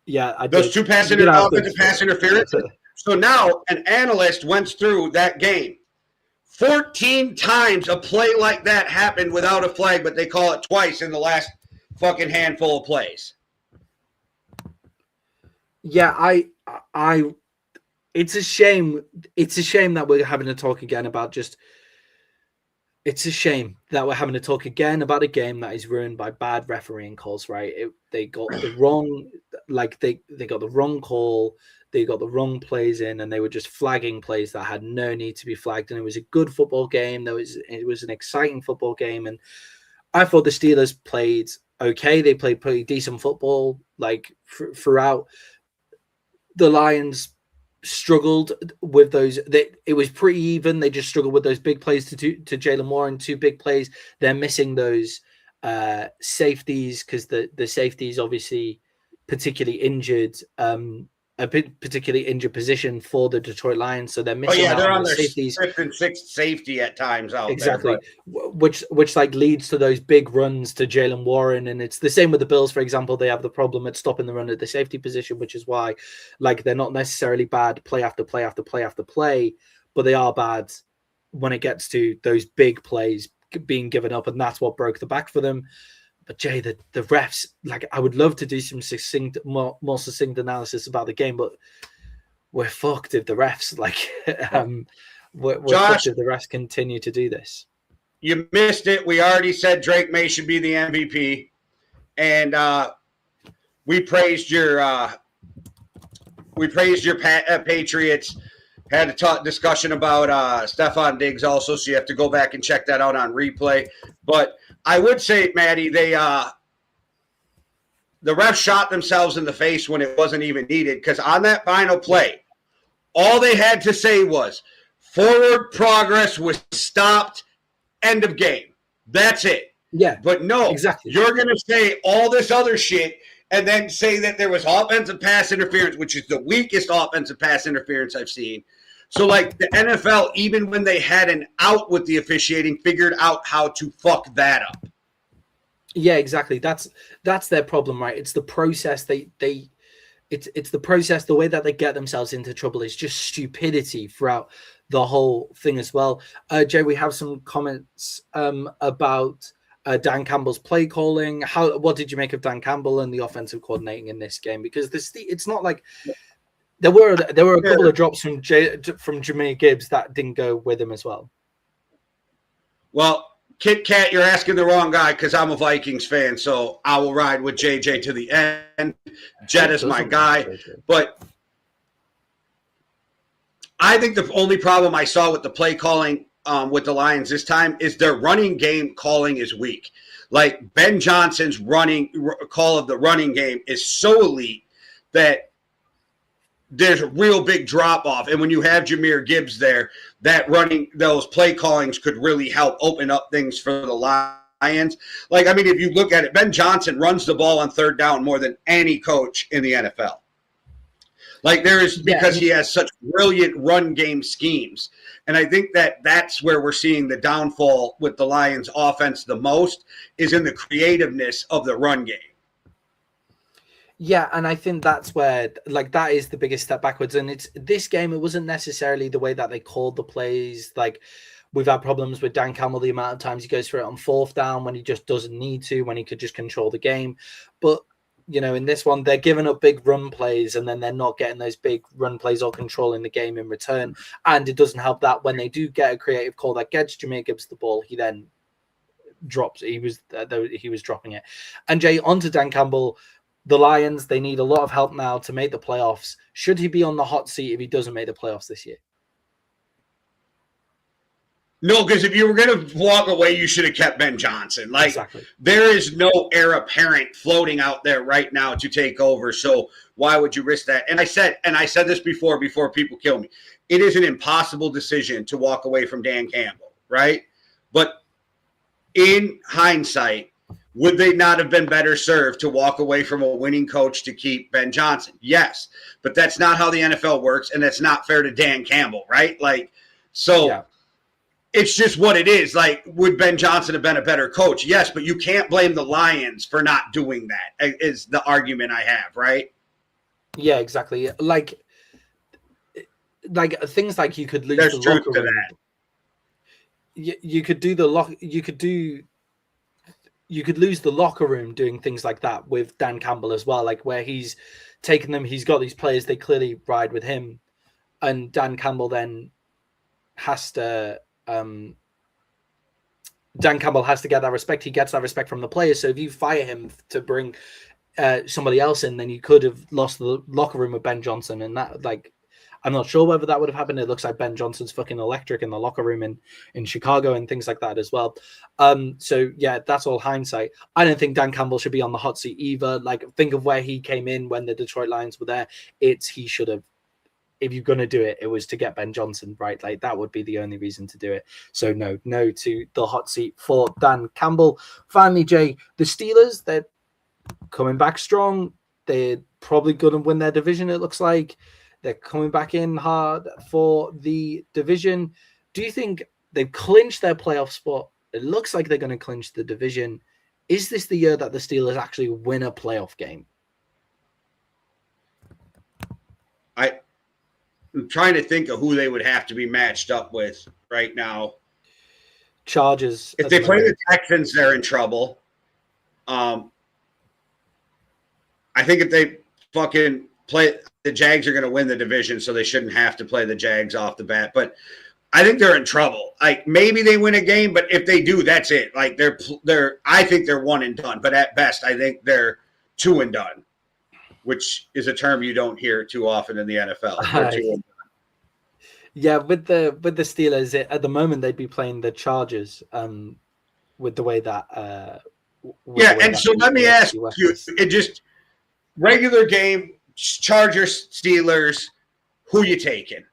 Yeah, I Those did. two offensive pass interference. So now an analyst went through that game. 14 times a play like that happened without a flag, but they call it twice in the last fucking handful of plays. Yeah, I it's a shame. It's a shame that we're having to talk again about just. It's a shame that we're having to talk again about a game that is ruined by bad refereeing calls. Right? They got the wrong, they got the wrong call. They got the wrong plays in, and they were just flagging plays that had no need to be flagged. And it was a good football game. It was an exciting football game, and I thought the Steelers played okay. They played pretty decent football. Like throughout, the Lions struggled with those. It was pretty even. They just struggled with those big plays to Jalen Warren. 2 big plays. They're missing those safeties because the safeties obviously particularly injured. A particularly injured position for the Detroit Lions, so they're missing. Oh yeah, they're on their safeties. 5th and 6th safety at times out exactly, there, which like leads to those big runs to Jalen Warren, and it's the same with the Bills. For example, they have the problem at stopping the run at the safety position, which is why, like, they're not necessarily bad play after play after play after play, but they are bad when it gets to those big plays being given up, and that's what broke the back for them. But Jay, the refs, like, I would love to do some more succinct analysis about the game, but we're fucked if the refs, like, we're Josh, fucked if the refs continue to do this. You missed it. We already said Drake Maye should be the MVP, and we praised your Patriots. Had a discussion about Stefon Diggs also, so you have to go back and check that out on replay. But I would say, Maddie, the refs shot themselves in the face when it wasn't even needed, because on that final play, all they had to say was forward progress was stopped, end of game. That's it. Yeah. But no, exactly. You're going to say all this other shit and then say that there was offensive pass interference, which is the weakest offensive pass interference I've seen. So, like, the NFL, even when they had an out with the officiating, figured out how to fuck that up. Yeah, exactly. That's their problem, right? It's the process. It's the process. The way that they get themselves into trouble is just stupidity throughout the whole thing as well. Jay, we have some comments about Dan Campbell's play calling. What did you make of Dan Campbell and the offensive coordinating in this game? Because it's not like there were a couple of drops from Jahmyr Gibbs that didn't go with him as well. Well, Kit Kat, you're asking the wrong guy, because I'm a Vikings fan, so I will ride with JJ to the end. Jed is my guy. But I think the only problem I saw with the play calling with the Lions this time is their running game calling is weak. Like, Ben Johnson's call of the running game is so elite that there's a real big drop-off. And when you have Jahmyr Gibbs there, those play callings could really help open up things for the Lions. Like, I mean, if you look at it, Ben Johnson runs the ball on 3rd down more than any coach in the NFL. Like, because he has such brilliant run game schemes. And I think that's where we're seeing the downfall with the Lions offense the most, is in the creativeness of the run game. Yeah, and I think that's where, like, that is the biggest step backwards. And it's this game, it wasn't necessarily the way that they called the plays. Like, we've had problems with Dan Campbell, the amount of times he goes for it on 4th down when he just doesn't need to, when he could just control the game. But, you know, in this one, they're giving up big run plays, and then they're not getting those big run plays or controlling the game in return. And it doesn't help that when they do get a creative call that gets Jahmyr Gibbs the ball, he then drops. He was dropping it. And Jay, onto Dan Campbell. The Lions, they need a lot of help now to make the playoffs. Should he be on the hot seat if he doesn't make the playoffs this year? No, because if you were going to walk away, you should have kept Ben Johnson. Like, exactly. There is no heir apparent floating out there right now to take over. So why would you risk that? And I said this before people kill me. It is an impossible decision to walk away from Dan Campbell, right? But in hindsight, Would they not have been better served to walk away from a winning coach to keep Ben Johnson? Yes, but that's not how the NFL works, and that's not fair to Dan Campbell, right? Like, so Yeah. it's just what it is. Like, would Ben Johnson have been a better coach? Yes, but you can't blame the Lions for not doing that, is the argument I have, right? Yeah, exactly. Like things like you could lose There's the truth locker to room. that. You could do the lock. You could lose the locker room doing things like that with Dan Campbell as well, like where he's taken them. He's got these players; they clearly ride with him, and Dan Campbell then has to. Dan Campbell has to get that respect. He gets that respect from the players. So if you fire him to bring somebody else in, then you could have lost the locker room with Ben Johnson, and that I'm not sure whether that would have happened. It looks like Ben Johnson's fucking electric in the locker room in Chicago and things like that as well. So yeah, that's all hindsight. I don't think Dan Campbell should be on the hot seat either. Like, think of where he came in when the Detroit Lions were there. He should have. If you're going to do it, it was to get Ben Johnson, right? Like, that would be the only reason to do it. So no to the hot seat for Dan Campbell. Finally, Jay, the Steelers, they're coming back strong. They're probably going to win their division, it looks like. They're coming back in hard for the division. Do you think they've clinched their playoff spot? It looks like they're going to clinch the division. Is this the year that the Steelers actually win a playoff game? I'm trying to think of who they would have to be matched up with right now. Chargers. If they play the Texans, they're in trouble. I think if they fucking play the Jags, are going to win the division, so they shouldn't have to play the Jags off the bat. But I think they're in trouble. Like, maybe they win a game, but if they do, that's it. Like, I think they're one and done. But at best, I think they're two and done, which is a term you don't hear too often in the NFL. Yeah, with the Steelers, at the moment they'd be playing the Chargers. With the way that. Let me ask you: it just regular game, Chargers, Steelers. Who you taking?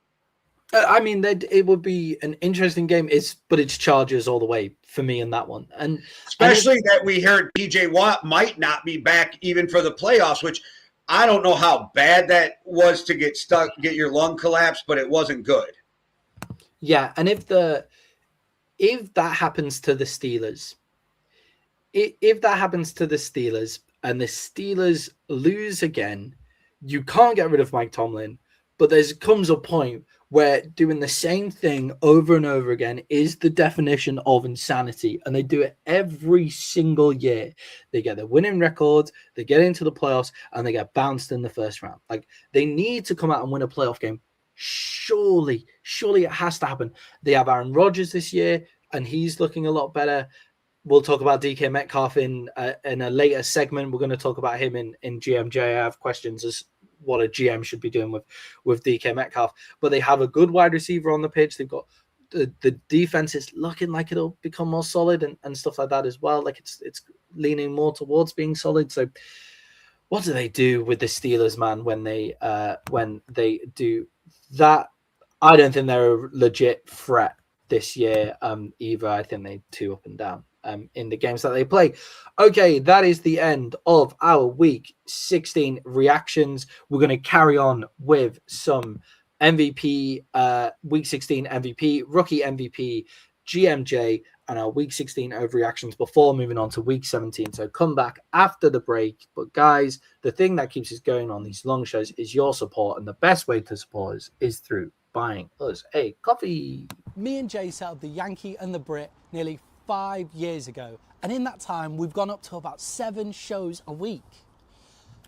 I mean, it would be an interesting game. But it's Chargers all the way for me in that one, and especially that we heard DJ Watt might not be back even for the playoffs, which I don't know how bad that was to get your lung collapsed, but it wasn't good. Yeah, and if that happens to the Steelers, if that happens to the Steelers and the Steelers lose again, you can't get rid of Mike Tomlin, but there comes a point where doing the same thing over and over again is the definition of insanity. And they do it every single year. They get their winning records, they get into the playoffs, and they get bounced in the first round. Like, they need to come out and win a playoff game. Surely it has to happen. They have Aaron Rodgers this year, and he's looking a lot better. We'll talk about DK Metcalf in a later segment. We're going to talk about him in GMJ. I have questions as what a GM should be doing with DK Metcalf. But they have a good wide receiver on the pitch. They've got the defense is looking like it'll become more solid and stuff like that as well. Like, it's leaning more towards being solid. So what do they do with the Steelers, man, when they do that? I don't think they're a legit threat this year either. I think they're too up and down in the games that they play. Okay, that is the end of our Week 16 reactions. We're going to carry on with some MVP, Week 16 MVP, Rookie MVP, GMJ, and our Week 16 overreactions before moving on to Week 17. So come back after the break. But guys, the thing that keeps us going on these long shows is your support, and the best way to support us is through buying us a coffee. Me and Jay set up the Yankee and the Brit nearly 5 years ago, and in that time we've gone up to about 7 shows a week.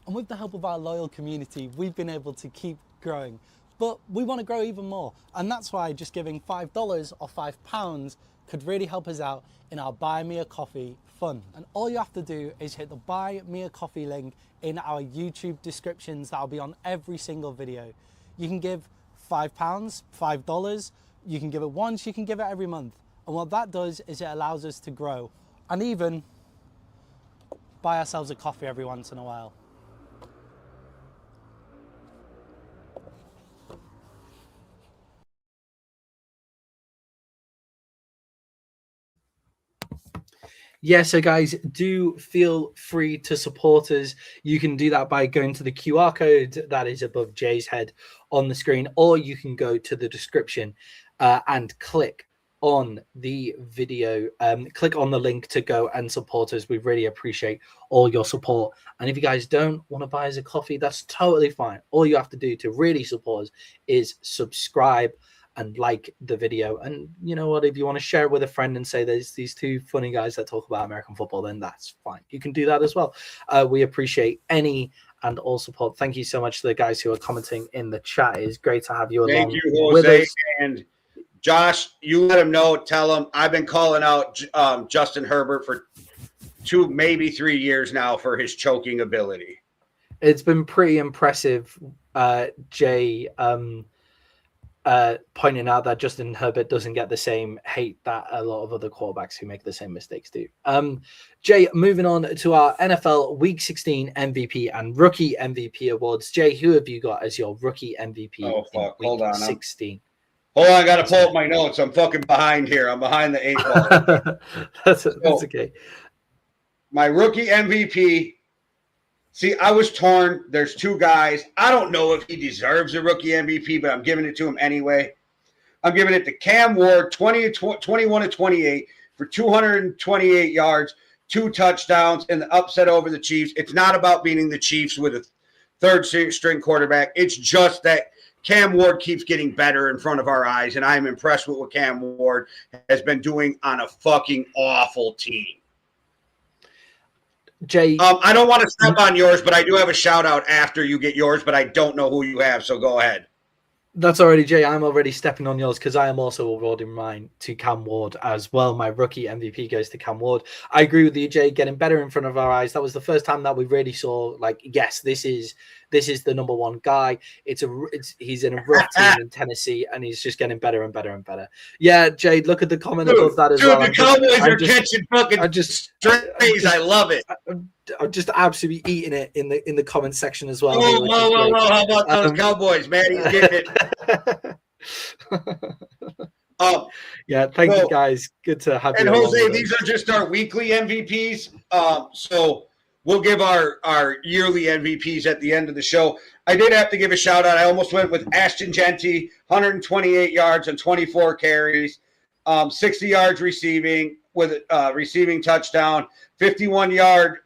And with the help of our loyal community, we've been able to keep growing. But we want to grow even more, and that's why just giving $5 or £5 could really help us out in our Buy Me a Coffee fund. And all you have to do is hit the Buy Me a Coffee link in our YouTube descriptions. That'll be on every single video. You can give £5, $5, you can give it once, you can give it every month. And what that does is it allows us to grow and even buy ourselves a coffee every once in a while. Yeah, so guys, do feel free to support us. You can do that by going to the QR code that is above Jay's head on the screen, or you can go to the description and click on the video, click on the link to go and support us. We really appreciate all your support. And if you guys don't want to buy us a coffee, that's totally fine. All you have to do to really support us is subscribe and like the video. And you know what, if you want to share it with a friend and say there's these two funny guys that talk about American football, then that's fine. You can do that as well. We appreciate any and all support. Thank you so much to the guys who are commenting in the chat. It's great to have you along. Thank you, Jose. And Josh, you let him know, tell him I've been calling out Justin Herbert for 2, maybe 3 years now for his choking ability. It's been pretty impressive, Jay, pointing out that Justin Herbert doesn't get the same hate that a lot of other quarterbacks who make the same mistakes do. Jay, moving on to our NFL Week 16 MVP and Rookie MVP awards. Jay, who have you got as your Rookie MVP? Oh, fuck. Hold on. 16. Hold on, I got to pull up my notes. I'm fucking behind here. I'm behind the 8 ball. That's okay. My Rookie MVP. See, I was torn. There's 2 guys. I don't know if he deserves a Rookie MVP, but I'm giving it to him anyway. I'm giving it to Cam Ward, 21-28 for 228 yards, 2 touchdowns, and the upset over the Chiefs. It's not about beating the Chiefs with a third-string quarterback. It's just that Cam Ward keeps getting better in front of our eyes, and I'm impressed with what Cam Ward has been doing on a fucking awful team. Jay, I don't want to step on yours, but I do have a shout out after you get yours, but I don't know who you have, so go ahead. That's already, Jay. I'm already stepping on yours because I am also awarding mine to Cam Ward as well. My Rookie MVP goes to Cam Ward. I agree with you, Jay, getting better in front of our eyes. That was the first time that we really saw, like, yes, this is the number one guy. He's in a rough team in Tennessee, and he's just getting better and better and better. Yeah, Jay, look at the comment above that as well. The Cowboys are catching fucking strays. I love it. I'm just absolutely eating it in the comment section as well. Whoa. How about those Cowboys, man? He's getting it. Yeah, thank you guys. Good to have you. And Jose, these are just our weekly MVPs. So we'll give our yearly MVPs at the end of the show. I did have to give a shout out. I almost went with Ashton Genty, 128 yards and 24 carries, 60 yards receiving with a receiving touchdown, 51-yard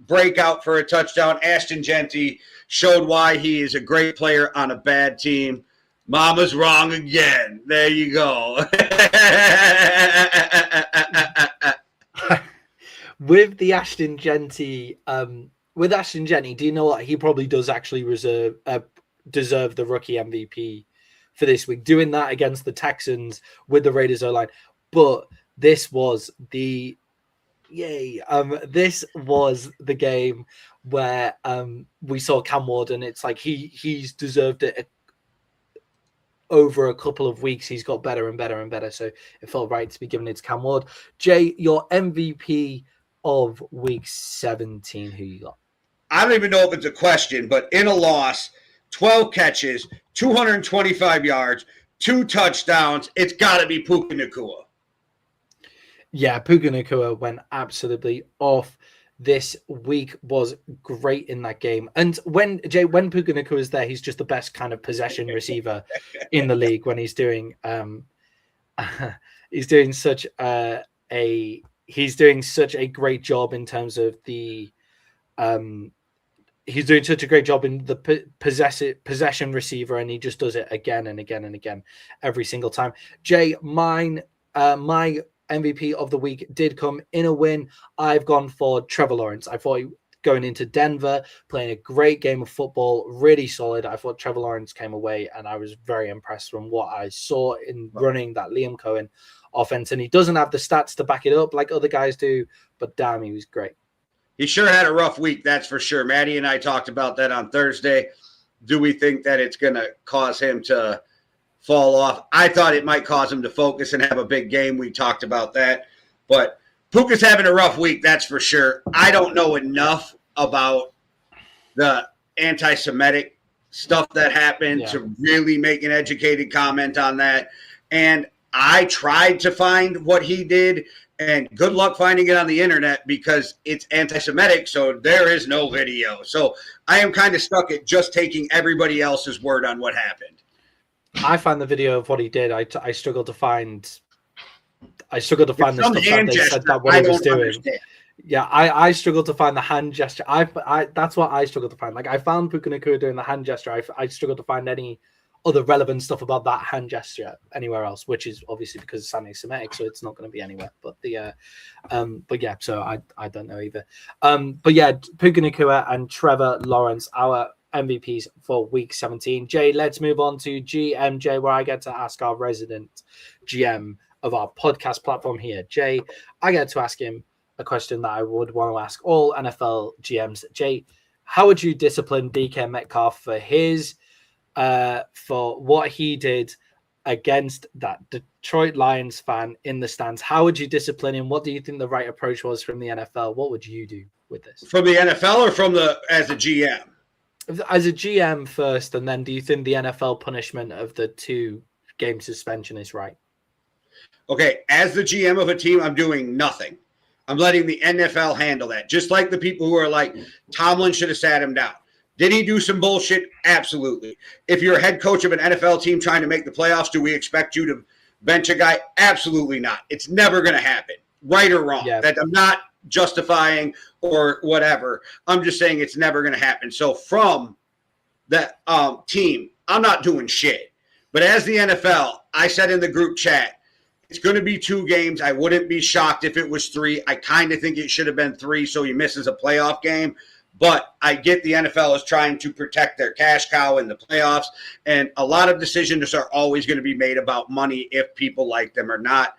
breakout for a touchdown. Ashton Genty showed why he is a great player on a bad team. Mama's wrong again. There you go. With the Ashton Genty, do you know what? He probably does actually deserve the Rookie MVP for this week, doing that against the Texans with the Raiders O-line. But this was the game where we saw Cam Ward, and it's like he's deserved it over a couple of weeks. He's got better and better and better, so it felt right to be giving it to Cam Ward. Jay, your MVP of week 17, who you got? I don't even know if it's a question, but in a loss, 12 catches, 225 yards, 2 touchdowns, it's got to be Puka Nacua. Yeah, Puka Nacua went absolutely off. This week was great in that game. And when Puka Nacua is there, he's just the best kind of possession receiver in the league when he's doing such a great job in terms of the he's doing such a great job in the possession receiver, and he just does it again and again and again every single time. Jay, my MVP of the week did come in a win. I've gone for Trevor Lawrence. I thought going into Denver, playing a great game of football, really solid. I thought Trevor Lawrence came away, and I was very impressed from what I saw in running that Liam Cohen offense. And he doesn't have the stats to back it up like other guys do, but damn, he was great. He sure had a rough week, that's for sure. Maddie and I talked about that on Thursday. Do we think that it's going to cause him to fall off? I thought it might cause him to focus and have a big game. We talked about that. But Puka's having a rough week, that's for sure. I don't know enough about the anti-Semitic stuff that happened to really make an educated comment on that. And I tried to find what he did And good luck finding it on the internet because it's anti-Semitic, so there is no video. So I am kind of stuck at just taking everybody else's word on what happened. I found the video of what he did. I struggled to find the stuff that they said that what he was doing. Understand. Yeah, I struggled to find the hand gesture. I that's what I struggled to find. Like I found Puka Nacua doing the hand gesture. I struggled to find any other relevant stuff about that hand gesture anywhere else, which is obviously because it's anti-Semitic, so it's not going to be anywhere. But yeah, so I don't know either. But yeah, Puka Nacua and Trevor Lawrence, our MVPs for Week 17. Jay, let's move on to GMJ, where I get to ask our resident GM of our podcast platform here. Jay, I get to ask him a question that I would want to ask all NFL GMs. Jay, how would you discipline DK Metcalf for his for what he did against that Detroit Lions fan in the stands? How would you discipline him? What do you think the right approach was from the NFL? What would you do with this? From the NFL or as a GM? As a GM first, and then do you think the NFL punishment of the 2-game suspension is right? Okay, as the GM of a team, I'm doing nothing. I'm letting the NFL handle that. Just like the people who are like, Tomlin should have sat him down. Did he do some bullshit? Absolutely. If you're a head coach of an NFL team trying to make the playoffs, do we expect you to bench a guy? Absolutely not. It's never going to happen, right or wrong. Yeah. That I'm not justifying or whatever. I'm just saying it's never going to happen. So from that team, I'm not doing shit. But as the NFL, I said in the group chat, it's going to be 2 games. I wouldn't be shocked if it was 3. I kind of think it should have been 3 so he misses a playoff game. But I get the NFL is trying to protect their cash cow in the playoffs, and a lot of decisions are always going to be made about money if people like them or not.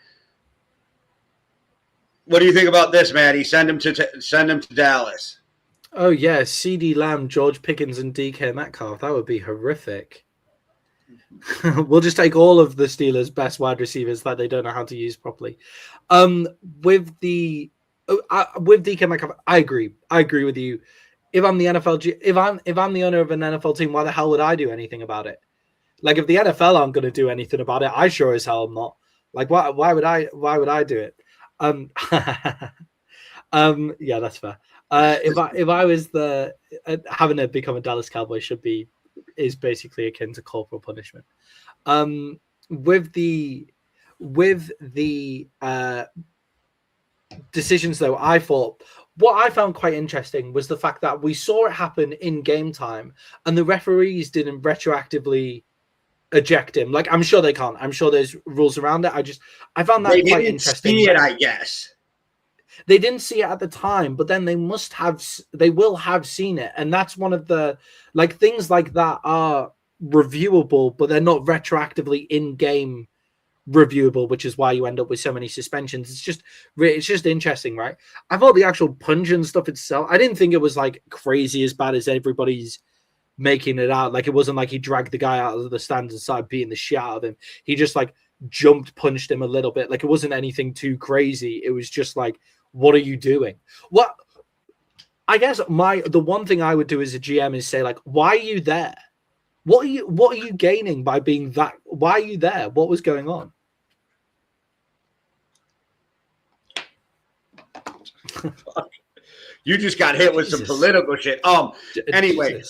What do you think about this, Maddie? Send him to Dallas. Oh yeah, CeeDee Lamb, George Pickens, and DK Metcalf. That would be horrific. We'll just take all of the Steelers' best wide receivers that they don't know how to use properly. With DK Metcalf, I agree with you. If I'm the NFL, if I'm the owner of an NFL team, why the hell would I do anything about it? Like if the NFL aren't going to do anything about it, I sure as hell am not. Like why would I do it? Yeah, that's fair. If I was having to become a Dallas Cowboy is basically akin to corporal punishment. With the decisions though, I thought what I found quite interesting was the fact that we saw it happen in game time and the referees didn't retroactively eject him. Like I'm sure they can't. I'm sure there's rules around it. I found that quite interesting. See it, I guess. They didn't see it at the time, but then they will have seen it. And that's one of the things like that are reviewable, but they're not retroactively in-game reviewable, which is why you end up with so many suspensions. It's just interesting, right? I thought the actual punch and stuff itself, I didn't think it was like crazy as bad as everybody's making it out. Like it wasn't like he dragged the guy out of the stands and started beating the shit out of him. He just punched him a little bit. Like it wasn't anything too crazy. It was just like, what are you doing? What I guess the one thing I would do as a GM is say, like, why are you there? What are you gaining by being that? Why are you there? What was going on? You just got hit with some political shit. Anyway,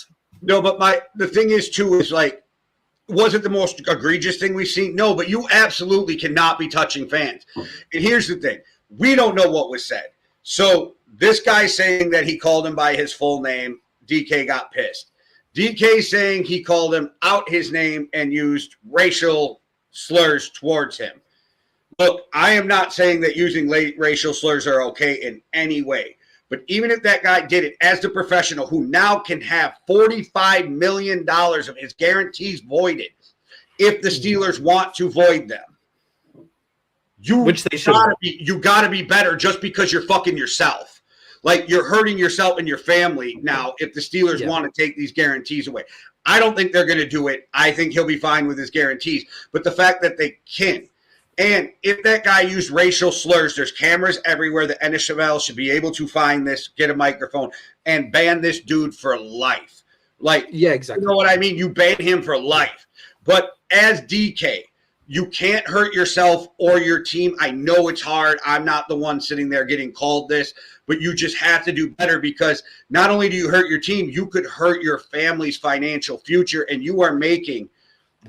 no, but the thing is too is like, was it the most egregious thing we've seen? No, but you absolutely cannot be touching fans. And here's the thing. We don't know what was said. So this guy saying that he called him by his full name, DK got pissed. DK saying he called him out his name and used racial slurs towards him. Look, I am not saying that using racial slurs are okay in any way. But even if that guy did it as the professional who now can have $45 million of his guarantees voided if the Steelers want to void them, you gotta be better just because you're fucking yourself. Like you're hurting yourself and your family now if the Steelers want to take these guarantees away. I don't think they're going to do it. I think he'll be fine with his guarantees. But the fact that they can. And if that guy used racial slurs, there's cameras everywhere. The NFL should be able to find this, get a microphone, and ban this dude for life. Like, yeah, exactly. You know what I mean? You ban him for life. But as DK, You can't hurt yourself or your team. I know it's hard. I'm not the one sitting there getting called this, but you just have to do better, because not only do you hurt your team, you could hurt your family's financial future, and you are making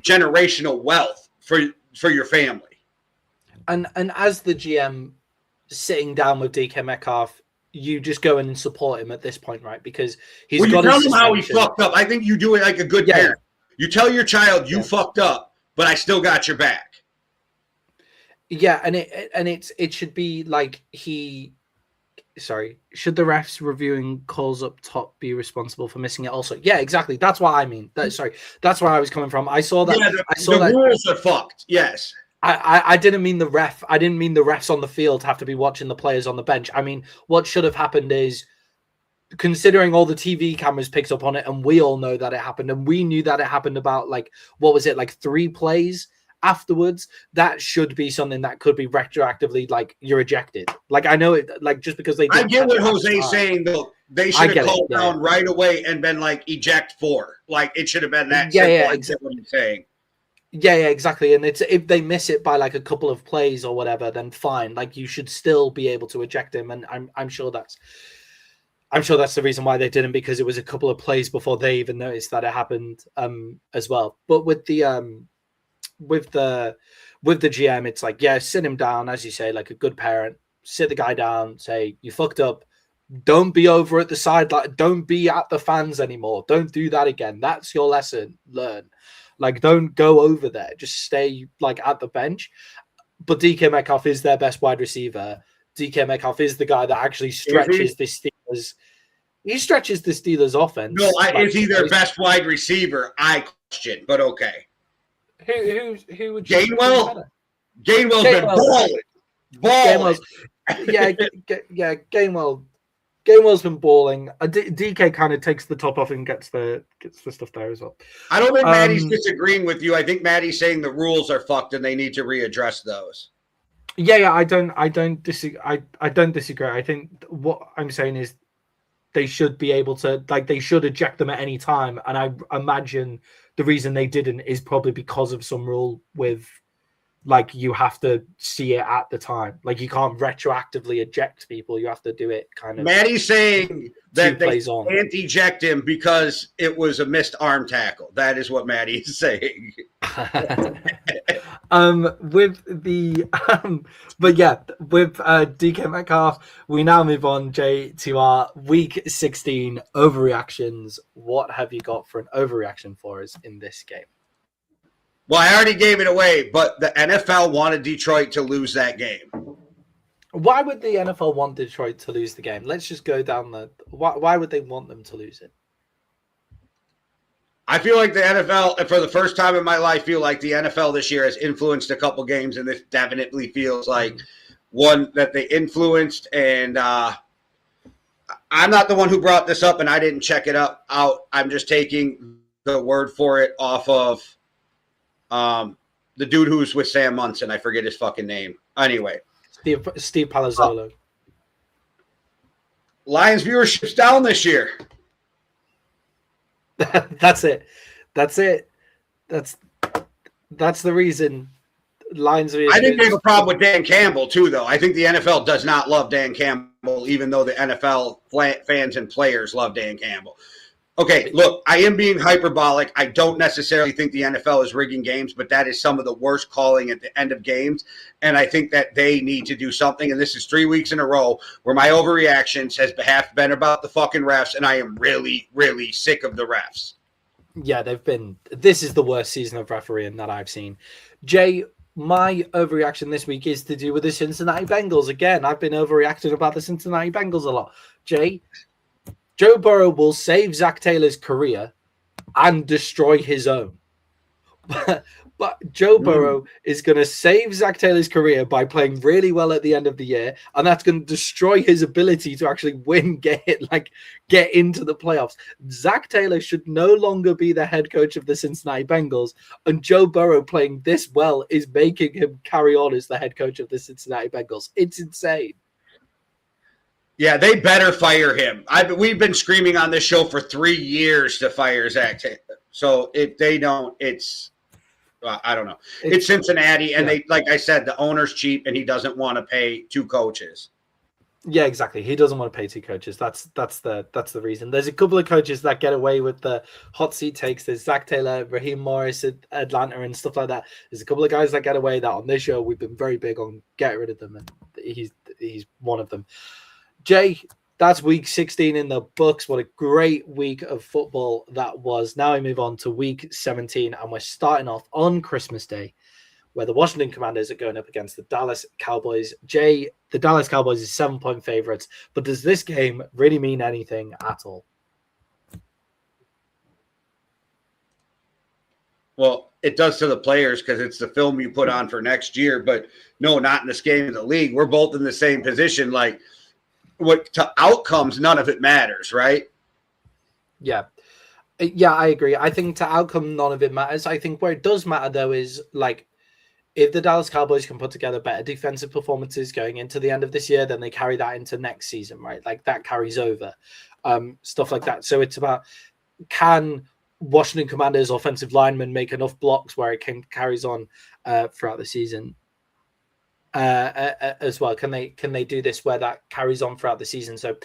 generational wealth for your family. And as the GM sitting down with DK Metcalf, you just go in and support him at this point, right? Because he's got you to tell him how he fucked up. I think you do it like a good parent. You tell your child you fucked up, but I still got your back. Yeah, and it should be like should the refs reviewing calls up top be responsible for missing it also? Yeah, exactly. That's what I mean. That's where I was coming from. I saw that. The rules are fucked. Yes. I didn't mean the ref. I didn't mean the refs on the field have to be watching the players on the bench. I mean, what should have happened is, considering all the TV cameras picked up on it, and we all know that it happened, and we knew that it happened about, like, what was it, like 3 plays afterwards, that should be something that could be retroactively, like, you're ejected. Like, I know it, like, just because they I get what Jose's saying, though. They should have called down right away and been like, eject 4. Like, it should have been that simple. Yeah, exactly. What I'm saying. Yeah, exactly. And it's, if they miss it by like a couple of plays or whatever, then fine. Like, you should still be able to eject him. And I'm sure that's the reason why they didn't, because it was a couple of plays before they even noticed that it happened as well. But with the GM, it's like, yeah, sit him down, as you say, like a good parent. Sit the guy down, say, you fucked up. Don't be over at the sideline. Don't be at the fans anymore. Don't do that again. That's your lesson. Learn. Like, don't go over there. Just stay, like, at the bench. But DK Metcalf is their best wide receiver. DK Metcalf is the guy that actually stretches the Steelers. He stretches the Steelers' offense. No, is he their best wide receiver? I question, but okay. Who would Gainwell? Gainwell's been balling. Yeah, Gainwell. Gainwell's been balling. DK kind of takes the top off and gets the stuff there as well. I don't think Maddie's disagreeing with you. I think Maddie's saying the rules are fucked and they need to readdress those. Yeah, I don't disagree. I don't disagree. I think what I'm saying is they should be able to, like, they should eject them at any time. And I imagine the reason they didn't is probably because of some rule with, like, you have to see it at the time. Like, you can't retroactively eject people. You have to do it kind of. Maddie's saying that they can't eject him because it was a missed arm tackle. That is what Maddie's saying. With DK Metcalf, we now move on, Jay, to our Week 16 overreactions. What have you got for an overreaction for us in this game? Well, I already gave it away, but the NFL wanted Detroit to lose that game. Why would the NFL want Detroit to lose the game? Let's just go down the... Why would they want them to lose it? I feel like the NFL, for the first time in my life, feel like the NFL this year has influenced a couple games, and this definitely feels like one that they influenced. And I'm not the one who brought this up, and I didn't check it out. I'm just taking the word for it off of the dude who's with Sam Munson. I forget his fucking name. Anyway. Steve Palazzolo. Lions viewership's down this year. That's it. That's the reason. Lions viewership. I think they have a problem with Dan Campbell too, though. I think the NFL does not love Dan Campbell, even though the NFL fans and players love Dan Campbell. Okay, look, I am being hyperbolic. I don't necessarily think the NFL is rigging games, but that is some of the worst calling at the end of games. And I think that they need to do something. And this is 3 weeks in a row where my overreactions has been about the fucking refs. And I am really, really sick of the refs. Yeah, this is the worst season of refereeing that I've seen. Jay, my overreaction this week is to do with the Cincinnati Bengals. Again, I've been overreacting about the Cincinnati Bengals a lot. Jay, Joe Burrow will save Zach Taylor's career and destroy his own. But Joe Burrow is going to save Zach Taylor's career by playing really well at the end of the year, and that's going to destroy his ability to actually get into the playoffs. Zach Taylor should no longer be the head coach of the Cincinnati Bengals, and Joe Burrow playing this well is making him carry on as the head coach of the Cincinnati Bengals. It's insane. Yeah, they better fire him. We've been screaming on this show for 3 years to fire Zach Taylor. So if they don't, it's I don't know. It's Cincinnati, and they, like I said, the owner's cheap, and he doesn't want to pay 2 coaches. Yeah, exactly. He doesn't want to pay 2 coaches. That's the reason. There's a couple of coaches that get away with the hot seat takes. There's Zach Taylor, Raheem Morris at Atlanta, and stuff like that. There's a couple of guys that get away that on this show we've been very big on getting rid of them, and he's one of them. Jay, that's week 16 in the books. What a great week of football that was. Now we move on to week 17, and we're starting off on Christmas Day, where the Washington Commanders are going up against the Dallas Cowboys. Jay, the Dallas Cowboys is 7-point favorites, but does this game really mean anything at all? Well, it does to the players because it's the film you put on for next year, but no, not in this game of the league. We're both in the same position. Like, what to outcomes, none of it matters, right? Yeah. Yeah, I agree. I think to outcome, none of it matters. I think where it does matter, though, is like, if the Dallas Cowboys can put together better defensive performances going into the end of this year, then they carry that into next season, right? Like that carries over, stuff like that. So it's about, can Washington Commanders offensive linemen make enough blocks where it carries on throughout the season as well? Can they do this where that carries on throughout the season? So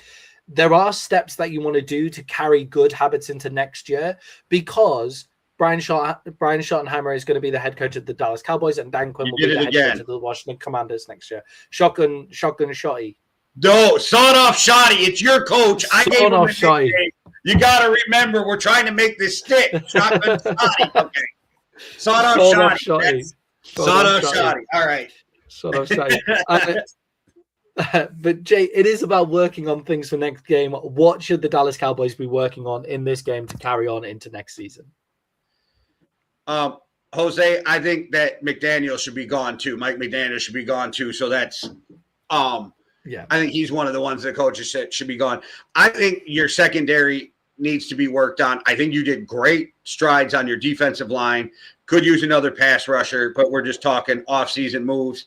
there are steps that you want to do to carry good habits into next year, because Brian Schottenheimer is going to be the head coach of the Dallas Cowboys, and Dan Quinn will be the head coach of the Washington Commanders next year. Shotgun Shotty. No, sawed off Shotty. It's your coach. I gave him a Shotty. nickname. You got to remember, we're trying to make this stick. Shotgun Shotty. Okay. Sawed off Shotty. Sawed off Shotty. All right. Sawed off Shotty. But Jay, it is about working on things for next game. What should the Dallas Cowboys be working on in this game to carry on into next season? Jose, I think that McDaniel should be gone too. Mike McDaniel should be gone too. So that's, I think he's one of the ones that coaches said should be gone. I think your secondary needs to be worked on. I think you did great strides on your defensive line. Could use another pass rusher, but we're just talking off-season moves.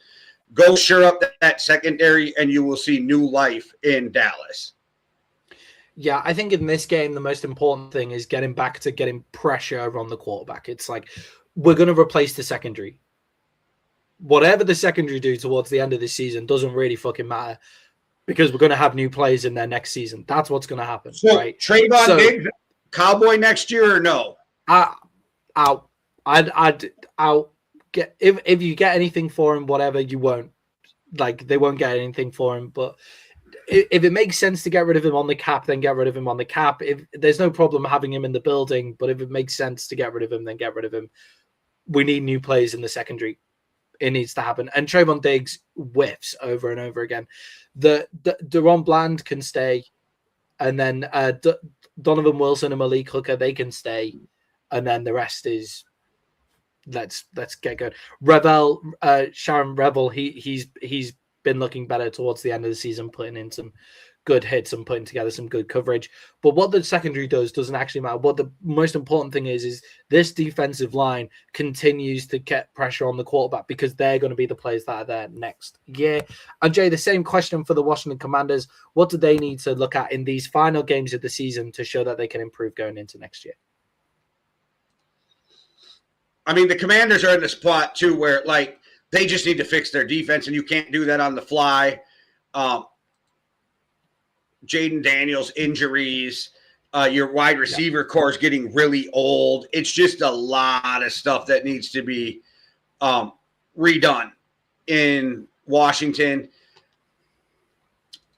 Go shore up that secondary, and you will see new life in Dallas. Yeah, I think in this game, the most important thing is getting back to getting pressure on the quarterback. It's like, we're going to replace the secondary. Whatever the secondary do towards the end of the season doesn't really fucking matter, because we're going to have new players in there next season. That's what's going to happen. So, right? Trayvon Diggs, Cowboy next year or no? I'll get, if you get anything for him, whatever, you won't. Like, they won't get anything for him, but if it makes sense to get rid of him on the cap, then get rid of him on the cap. If there's no problem having him in the building, but if it makes sense to get rid of him, then get rid of him. We need new players in the secondary. It needs to happen. And Trayvon Diggs whiffs over and over again. The Deron Bland can stay, and then Donovan Wilson and Malik Hooker, they can stay, and then the rest is let's get good. Sharon Revel, he's been looking better towards the end of the season, putting in some good hits and putting together some good coverage. But what the secondary doesn't actually matter. What the most important thing is this defensive line continues to get pressure on the quarterback, because they're going to be the players that are there next year. And Jay, the same question for the Washington Commanders. What do they need to look at in these final games of the season to show that they can improve going into next year? I mean, the Commanders are in the spot too where, like, they just need to fix their defense, and you can't do that on the fly. Jaden Daniels injuries, your wide receiver core is getting really old. It's just a lot of stuff that needs to be redone in Washington.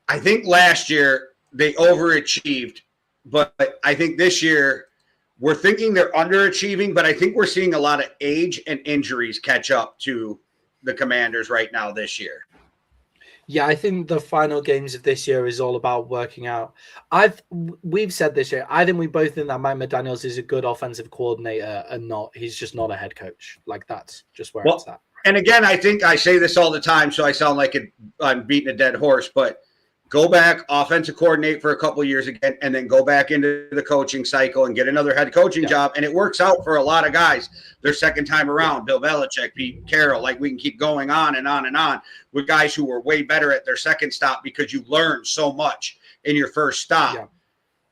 I think last year they overachieved, but I think this year we're thinking they're underachieving, but I think we're seeing a lot of age and injuries catch up to the Commanders right now this year. Yeah, I think the final games of this year is all about working out. We've said this year, I think we both think that Mike McDaniels is a good offensive coordinator and he's just not a head coach. Like, that's just where it's at. And again, I think I say this all the time, so I sound like I'm beating a dead horse, but go back, offensive coordinate for a couple of years again, and then go back into the coaching cycle and get another head coaching job. And it works out for a lot of guys their second time around. Bill Belichick, Pete Carroll, like, we can keep going on and on and on with guys who were way better at their second stop because you learned so much in your first stop.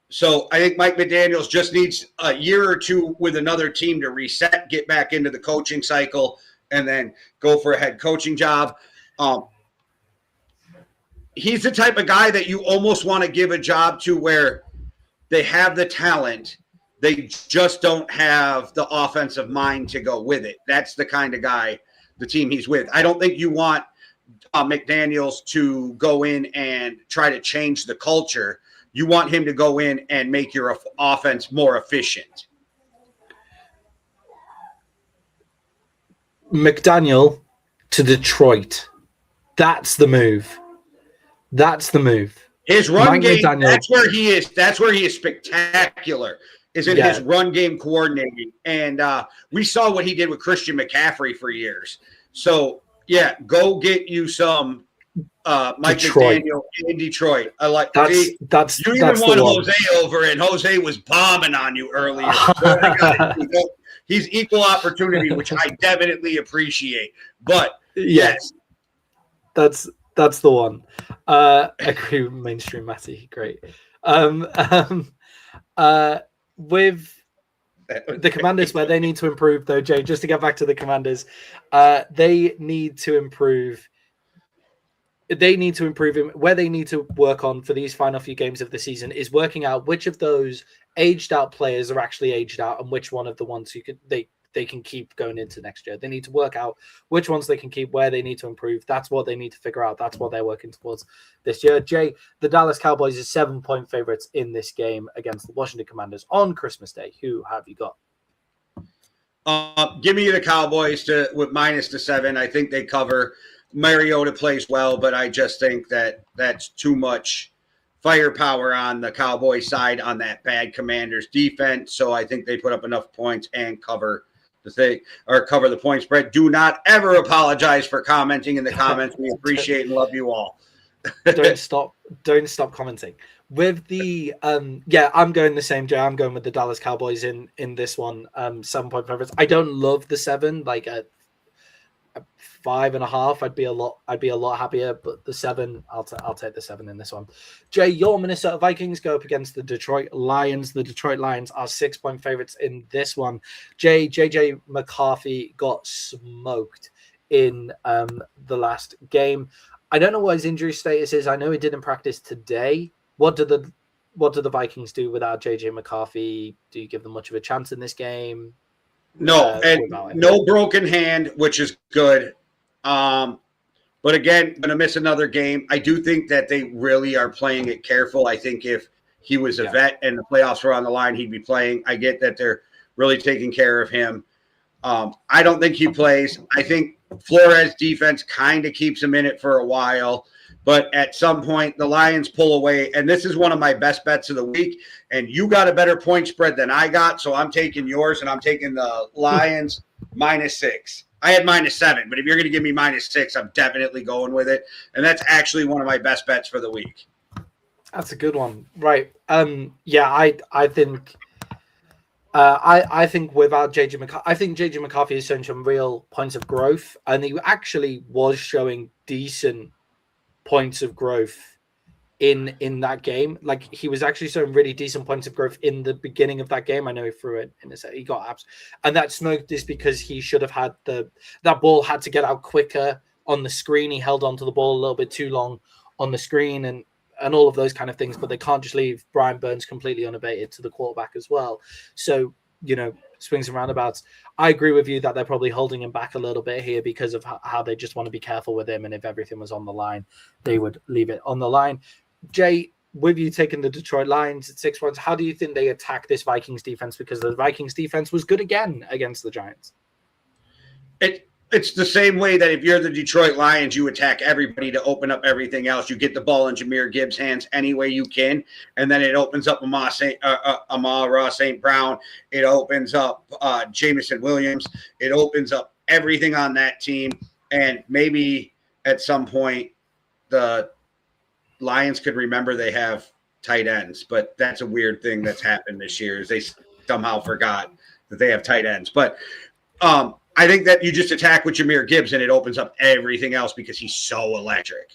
So I think Mike McDaniels just needs a year or two with another team to reset, get back into the coaching cycle, and then go for a head coaching job. He's the type of guy that you almost want to give a job to where they have the talent. They just don't have the offensive mind to go with it. That's the kind of guy, the team he's with. I don't think you want McDaniels to go in and try to change the culture. You want him to go in and make your offense more efficient. McDaniel to Detroit. That's the move. That's the move. His run Mike game, McDaniel. that's where he is. That's where he is spectacular, is in his run game coordinating. And we saw what he did with Christian McCaffrey for years. So, yeah, go get you some Mike McDaniel in Detroit. I like that's you even won Jose over, and Jose was bombing on you earlier. He's equal opportunity, which I definitely appreciate. But yes, that's the one. Agree with mainstream Matty. Great. With the Commanders, where they need to improve, though, Jay, just to get back to the Commanders, they need to improve. They need to improve him. Where they need to work on for these final few games of the season is working out which of those aged out players are actually aged out and which one of the ones they can keep going into next year. They need to work out which ones they can keep, where they need to improve. That's what they need to figure out. That's what they're working towards this year. Jay, the Dallas Cowboys is 7-point favorites in this game against the Washington Commanders on Christmas Day. Who have you got? Give me the Cowboys with -7. I think they cover. Mariota plays well, but I just think that that's too much firepower on the Cowboys side on that bad Commanders defense. So I think they put up enough points and cover the point spread. Do not ever apologize for commenting in the comments. We appreciate and love you all. Don't stop commenting. With the I'm going the same, Jay. I'm going with the Dallas Cowboys in this one. 7-point favorites. I don't love the 7, like at 5.5. I'd be a lot happier, but the 7, I'll take the 7 in this one. Jay, your Minnesota Vikings go up against the Detroit Lions. The Detroit Lions are 6-point favorites in this one. JJ McCarthy got smoked in the last game. I don't know what his injury status is. I know he didn't practice today. What do the Vikings do without JJ McCarthy? Do you give them much of a chance in this game? No, and no broken hand, which is good. But again, going to miss another game. I do think that they really are playing it careful. I think if he was a vet and the playoffs were on the line, he'd be playing. I get that they're really taking care of him. I don't think he plays. I think Flores' defense kind of keeps him in it for a while. But at some point, the Lions pull away. And this is one of my best bets of the week. And you got a better point spread than I got. So I'm taking yours, and I'm taking the Lions -6. I had -7. But if you're going to give me -6, I'm definitely going with it. And that's actually one of my best bets for the week. That's a good one. Right. I think I think without JJ McCarthy, I think JJ McCarthy is showing some real points of growth. And he actually was showing decent points of growth in that game. Like, he was actually showing really decent points of growth in the beginning of that game. I know he threw it in his head. He got abs, and that smoked is because he should have had that ball had to get out quicker on the screen. He held onto the ball a little bit too long on the screen and all of those kind of things, but they can't just leave Brian Burns completely unabated to the quarterback as well. So, swings and roundabouts. I agree with you that they're probably holding him back a little bit here because of how they just want to be careful with him. And if everything was on the line, they would leave it on the line. Jay, with you taking the Detroit Lions at 6 points, how do you think they attack this Vikings defense? Because the Vikings defense was good again against the Giants. It's the same way that if you're the Detroit Lions, you attack everybody to open up everything else. You get the ball in Jahmyr Gibbs' hands any way you can, and then it opens up Amon-Ra St. Brown. It opens up Jameson Williams. It opens up everything on that team, and maybe at some point the Lions could remember they have tight ends, but that's a weird thing that's happened this year is they somehow forgot that they have tight ends. But I think that you just attack with Jahmyr Gibbs and it opens up everything else because he's so electric.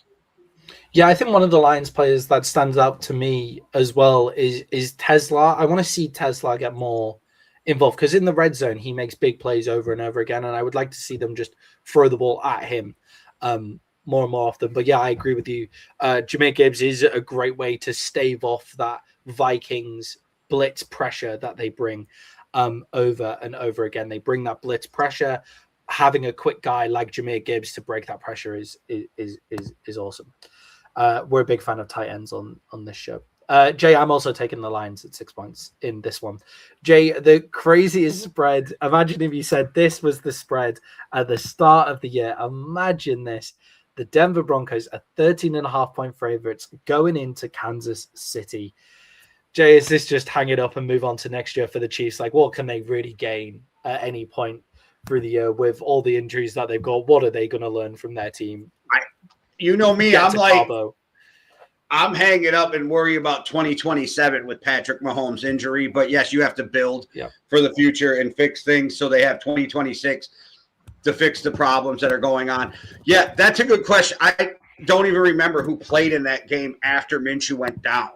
Yeah, I think one of the Lions players that stands out to me as well is Tesla. I want to see Tesla get more involved because in the red zone he makes big plays over and over again, and I would like to see them just throw the ball at him more and more often. But yeah, I agree with you. Jameer Gibbs is a great way to stave off that Vikings blitz pressure that they bring over and over again. They bring that blitz pressure. Having a quick guy like Jameer Gibbs to break that pressure is awesome. We're a big fan of tight ends on this show. Jay, I'm also taking the Lions at 6 points in this one. Jay, the craziest spread. Imagine if you said this was the spread at the start of the year. Imagine this. The Denver Broncos are 13.5-point favorites going into Kansas City. Jay, is this just hang it up and move on to next year for the Chiefs? Like, what can they really gain at any point through the year with all the injuries that they've got? What are they going to learn from their team? You know me, I'm like, Cabo. I'm hanging up and worry about 2027 with Patrick Mahomes' injury. But yes, you have to build for the future and fix things so they have 2026 to fix the problems that are going on. Yeah, that's a good question. I don't even remember who played in that game after Minshew went down.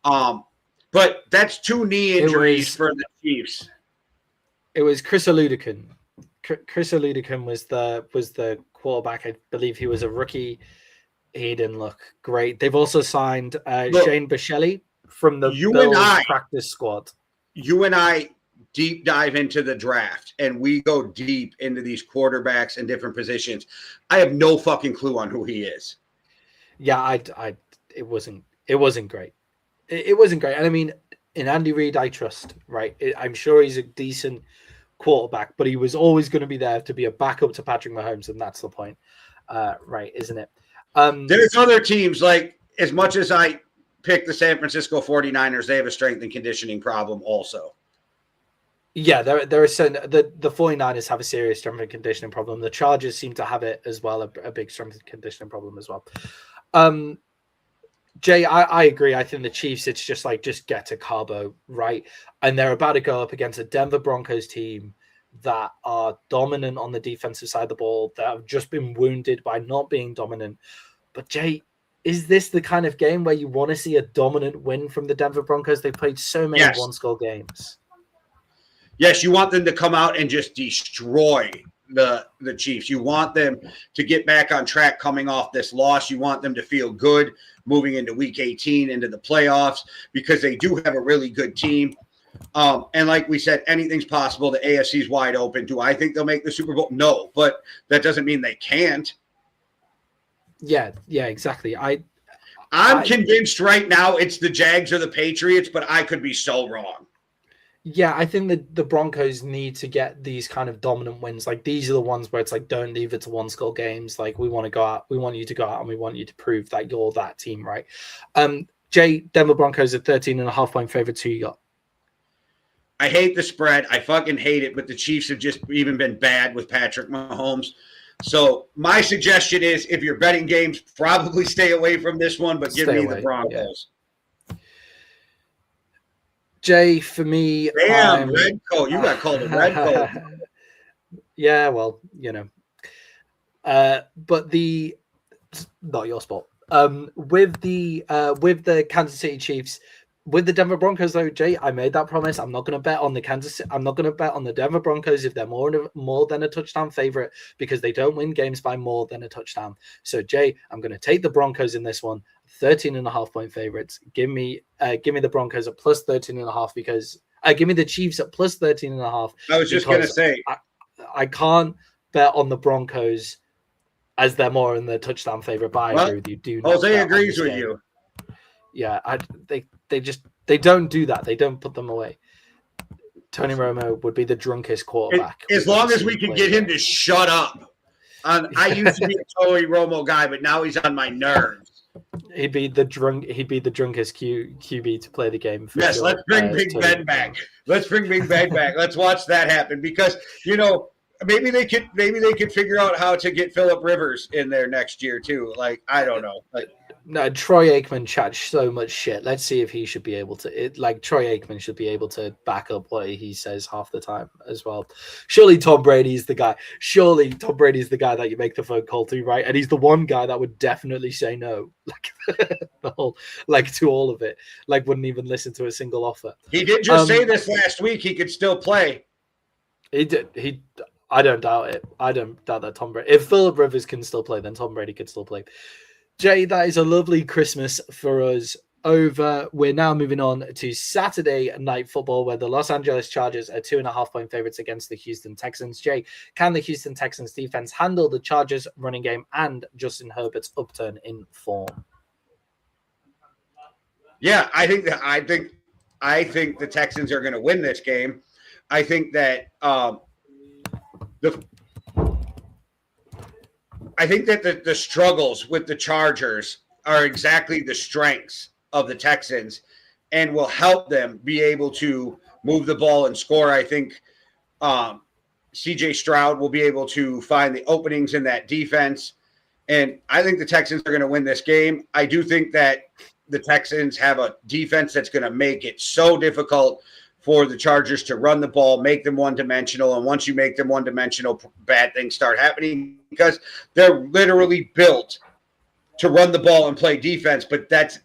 But that's 2 knee injuries for the Chiefs. It was Chris Oludekun. Chris Oludekun was the quarterback. I believe he was a rookie. He didn't look great. They've also signed Shane Buechele from the Bills practice squad. You and I deep dive into the draft, and we go deep into these quarterbacks and different positions. I have no fucking clue on who he is. Yeah, it wasn't great. It wasn't great. And I mean, in Andy Reid, I trust, right? I'm sure he's a decent quarterback, but he was always going to be there to be a backup to Patrick Mahomes, and that's the point, right? Isn't it? There's other teams, like, as much as I pick the San Francisco 49ers, they have a strength and conditioning problem also. Yeah, there are certain the 49ers have a serious strength and conditioning problem. The Chargers seem to have it as well, a big strength and conditioning problem as well. Jay, I agree. I think the Chiefs, it's just get to Cabo, right? And they're about to go up against a Denver Broncos team that are dominant on the defensive side of the ball, that have just been wounded by not being dominant. But Jay, is this the kind of game where you want to see a dominant win from the Denver Broncos? They played so many one-score games. Yes, you want them to come out and just destroy the Chiefs. You want them to get back on track coming off this loss. You want them to feel good moving into week 18, into the playoffs, because they do have a really good team. And like we said, anything's possible. The AFC's wide open. Do I think they'll make the Super Bowl? No, but that doesn't mean they can't. Yeah, exactly. I'm convinced right now it's the Jags or the Patriots, but I could be so wrong. Yeah, I think that the Broncos need to get these kind of dominant wins. Like, these are the ones where it's like, don't leave it to one-score games. Like, we want to go out. We want you to go out and we want you to prove that you're that team, right? Jay, Denver Broncos are 13.5-point favorites. Who you got? I hate the spread. I fucking hate it, but the Chiefs have just even been bad with Patrick Mahomes. So my suggestion is, if you're betting games, probably stay away from this one, but give me the Broncos. Yeah. Jay, for me, damn, red coat. You got called a red coat. Yeah, well, you know. But not your sport. With the Kansas City Chiefs, with the Denver Broncos, though, Jay, I made that promise. I'm not going to bet on I'm not going to bet on the Denver Broncos if they're more than a touchdown favorite, because they don't win games by more than a touchdown. So, Jay, I'm going to take the Broncos in this one. 13.5-point favorites. Give me the Broncos at plus 13.5 because give me the Chiefs at plus 13.5. I was just going to say I can't bet on the Broncos as they're more in the touchdown favorite. But I agree with you. Do not Jose agrees with you. Yeah, they don't do that. They don't put them away. Tony Romo would be the drunkest quarterback. As long as we can get him to shut up. I used to be a Tony Romo guy, but now he's on my nerves. He'd be the drunkest QB to play the game. Yes, sure. Let's bring Big Ben back. Let's bring Big Ben back. Let's watch that happen, because maybe they could figure out how to get Phillip Rivers in there next year too. Like, I don't know. No, Troy Aikman chats so much shit. Let's see if he should be able to. Troy Aikman should be able to back up what he says half the time as well. Surely Tom Brady's the guy. Surely Tom Brady's the guy that you make the phone call to, right? And he's the one guy that would definitely say no, to all of it. Wouldn't even listen to a single offer. He did just say this last week. He could still play. He did. I don't doubt it. I don't doubt that Tom Brady. If Phillip Rivers can still play, then Tom Brady could still play. Jay, that is a lovely Christmas for us over. We're now moving on to Saturday Night Football, where the Los Angeles Chargers are 2.5-point favorites against the Houston Texans. Jay, can the Houston Texans defense handle the Chargers running game and Justin Herbert's upturn in form? Yeah, I think the Texans are going to win this game. I think that the struggles with the Chargers are exactly the strengths of the Texans and will help them be able to move the ball and score. I think C.J. Stroud will be able to find the openings in that defense. And I think the Texans are going to win this game. I do think that the Texans have a defense that's going to make it so difficult for the Chargers to run the ball, make them one-dimensional. And once you make them one-dimensional, bad things start happening because they're literally built to run the ball and play defense. But that's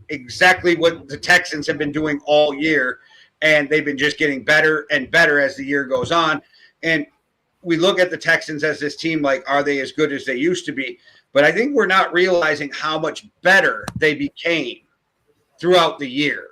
exactly what the Texans have been doing all year. And they've been just getting better and better as the year goes on. And we look at the Texans as this team, are they as good as they used to be? But I think we're not realizing how much better they became throughout the year.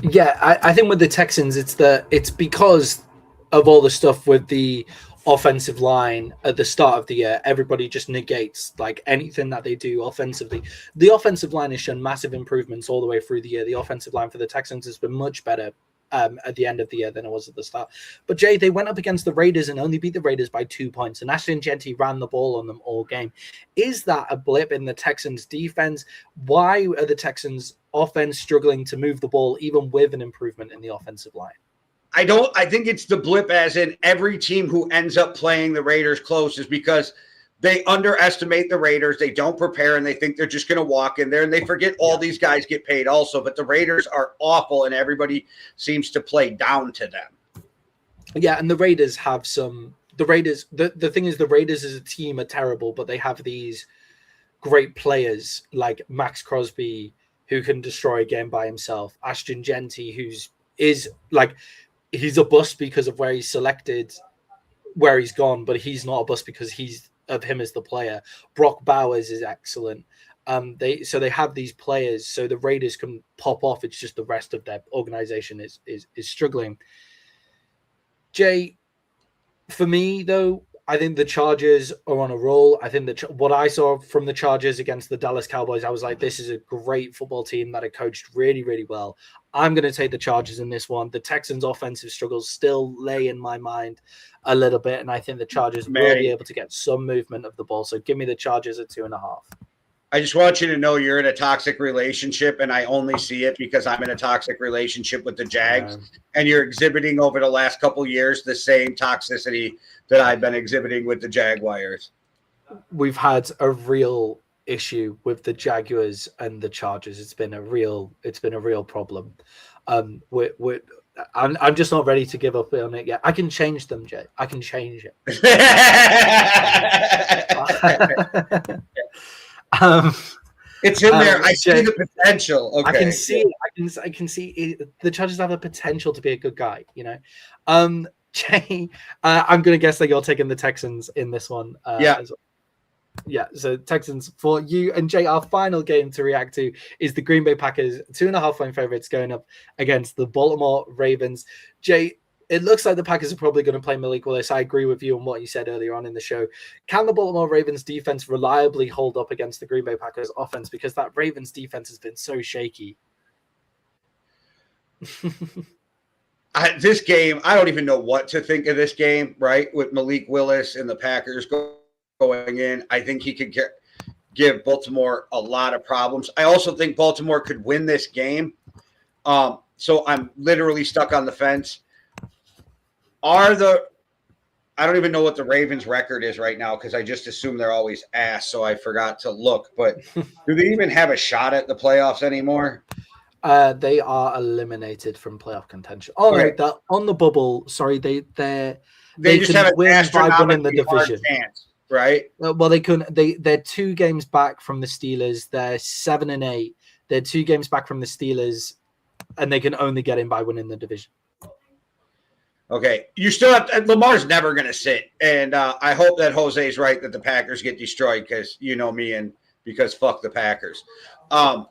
Yeah, I think with the Texans, it's because of all the stuff with the offensive line at the start of the year. Everybody just negates anything that they do offensively. The offensive line has shown massive improvements all the way through the year. The offensive line for the Texans has been much better at the end of the year than it was at the start. But Jay, they went up against the Raiders and only beat the Raiders by 2 points. And Ashton Jeanty ran the ball on them all game. Is that a blip in the Texans defense? Why are the Texans offense struggling to move the ball even with an improvement in the offensive line? I think it's the blip as in every team who ends up playing the Raiders close is because they underestimate the Raiders. They don't prepare and they think they're just going to walk in there and they forget all these guys get paid also. But the Raiders are awful and everybody seems to play down to them. Yeah, and the Raiders have the thing is the Raiders as a team are terrible, but they have these great players like Max Crosby who can destroy a game by himself. Ashton Jeanty, he's a bust because of where he's selected, where he's gone, but he's not a bust because of him as the player. Brock Bowers is excellent. They have these players, so the Raiders can pop off. It's just the rest of their organization is struggling. Jay, for me though, I think the Chargers are on a roll. I think that what I saw from the Chargers against the Dallas Cowboys, I was like, this is a great football team that are coached really, really well. I'm going to take the Chargers in this one. The Texans' offensive struggles still lay in my mind a little bit, and I think the Chargers will be able to get some movement of the ball. So give me the Chargers at 2.5. I just want you to know you're in a toxic relationship, and I only see it because I'm in a toxic relationship with the Jags, and you're exhibiting over the last couple of years the same toxicity that I've been exhibiting with the Jaguars. We've had a real issue with the Jaguars and the Chargers. It's been a real problem. I'm just not ready to give up on it yet. I can change them, Jay. I can change it. It's in there. I see the potential. Okay. I can see it. I can see it. The Chargers have a potential to be a good guy, Jay, I'm going to guess that you're taking the Texans in this one. Yeah. Yeah, so Texans for you. And Jay, our final game to react to is the Green Bay Packers, 2.5-point favorites going up against the Baltimore Ravens. Jay, it looks like the Packers are probably going to play Malik Willis. I agree with you on what you said earlier on in the show. Can the Baltimore Ravens defense reliably hold up against the Green Bay Packers offense? Because that Ravens defense has been so shaky. This game, I don't even know what to think of this game, right? With Malik Willis and the Packers going in, I think he could give Baltimore a lot of problems. I also think Baltimore could win this game. So I'm literally stuck on the fence. Are the I don't even know what the Ravens record is right now because I just assume they're always ass, so I forgot to look. But do they even have a shot at the playoffs anymore? They are eliminated from playoff contention. Oh Okay. no, they're on the bubble. Sorry, they just can have an win by winning the astronomically hard division. chance, right? Well, they couldn't. They're 2 games back from the Steelers. They're 7-8. They're 2 games back from the Steelers, and they can only get in by winning the division. Okay, you still have Lamar's never going to sit, and I hope that Jose's right that the Packers get destroyed because you know me and because fuck the Packers. I'm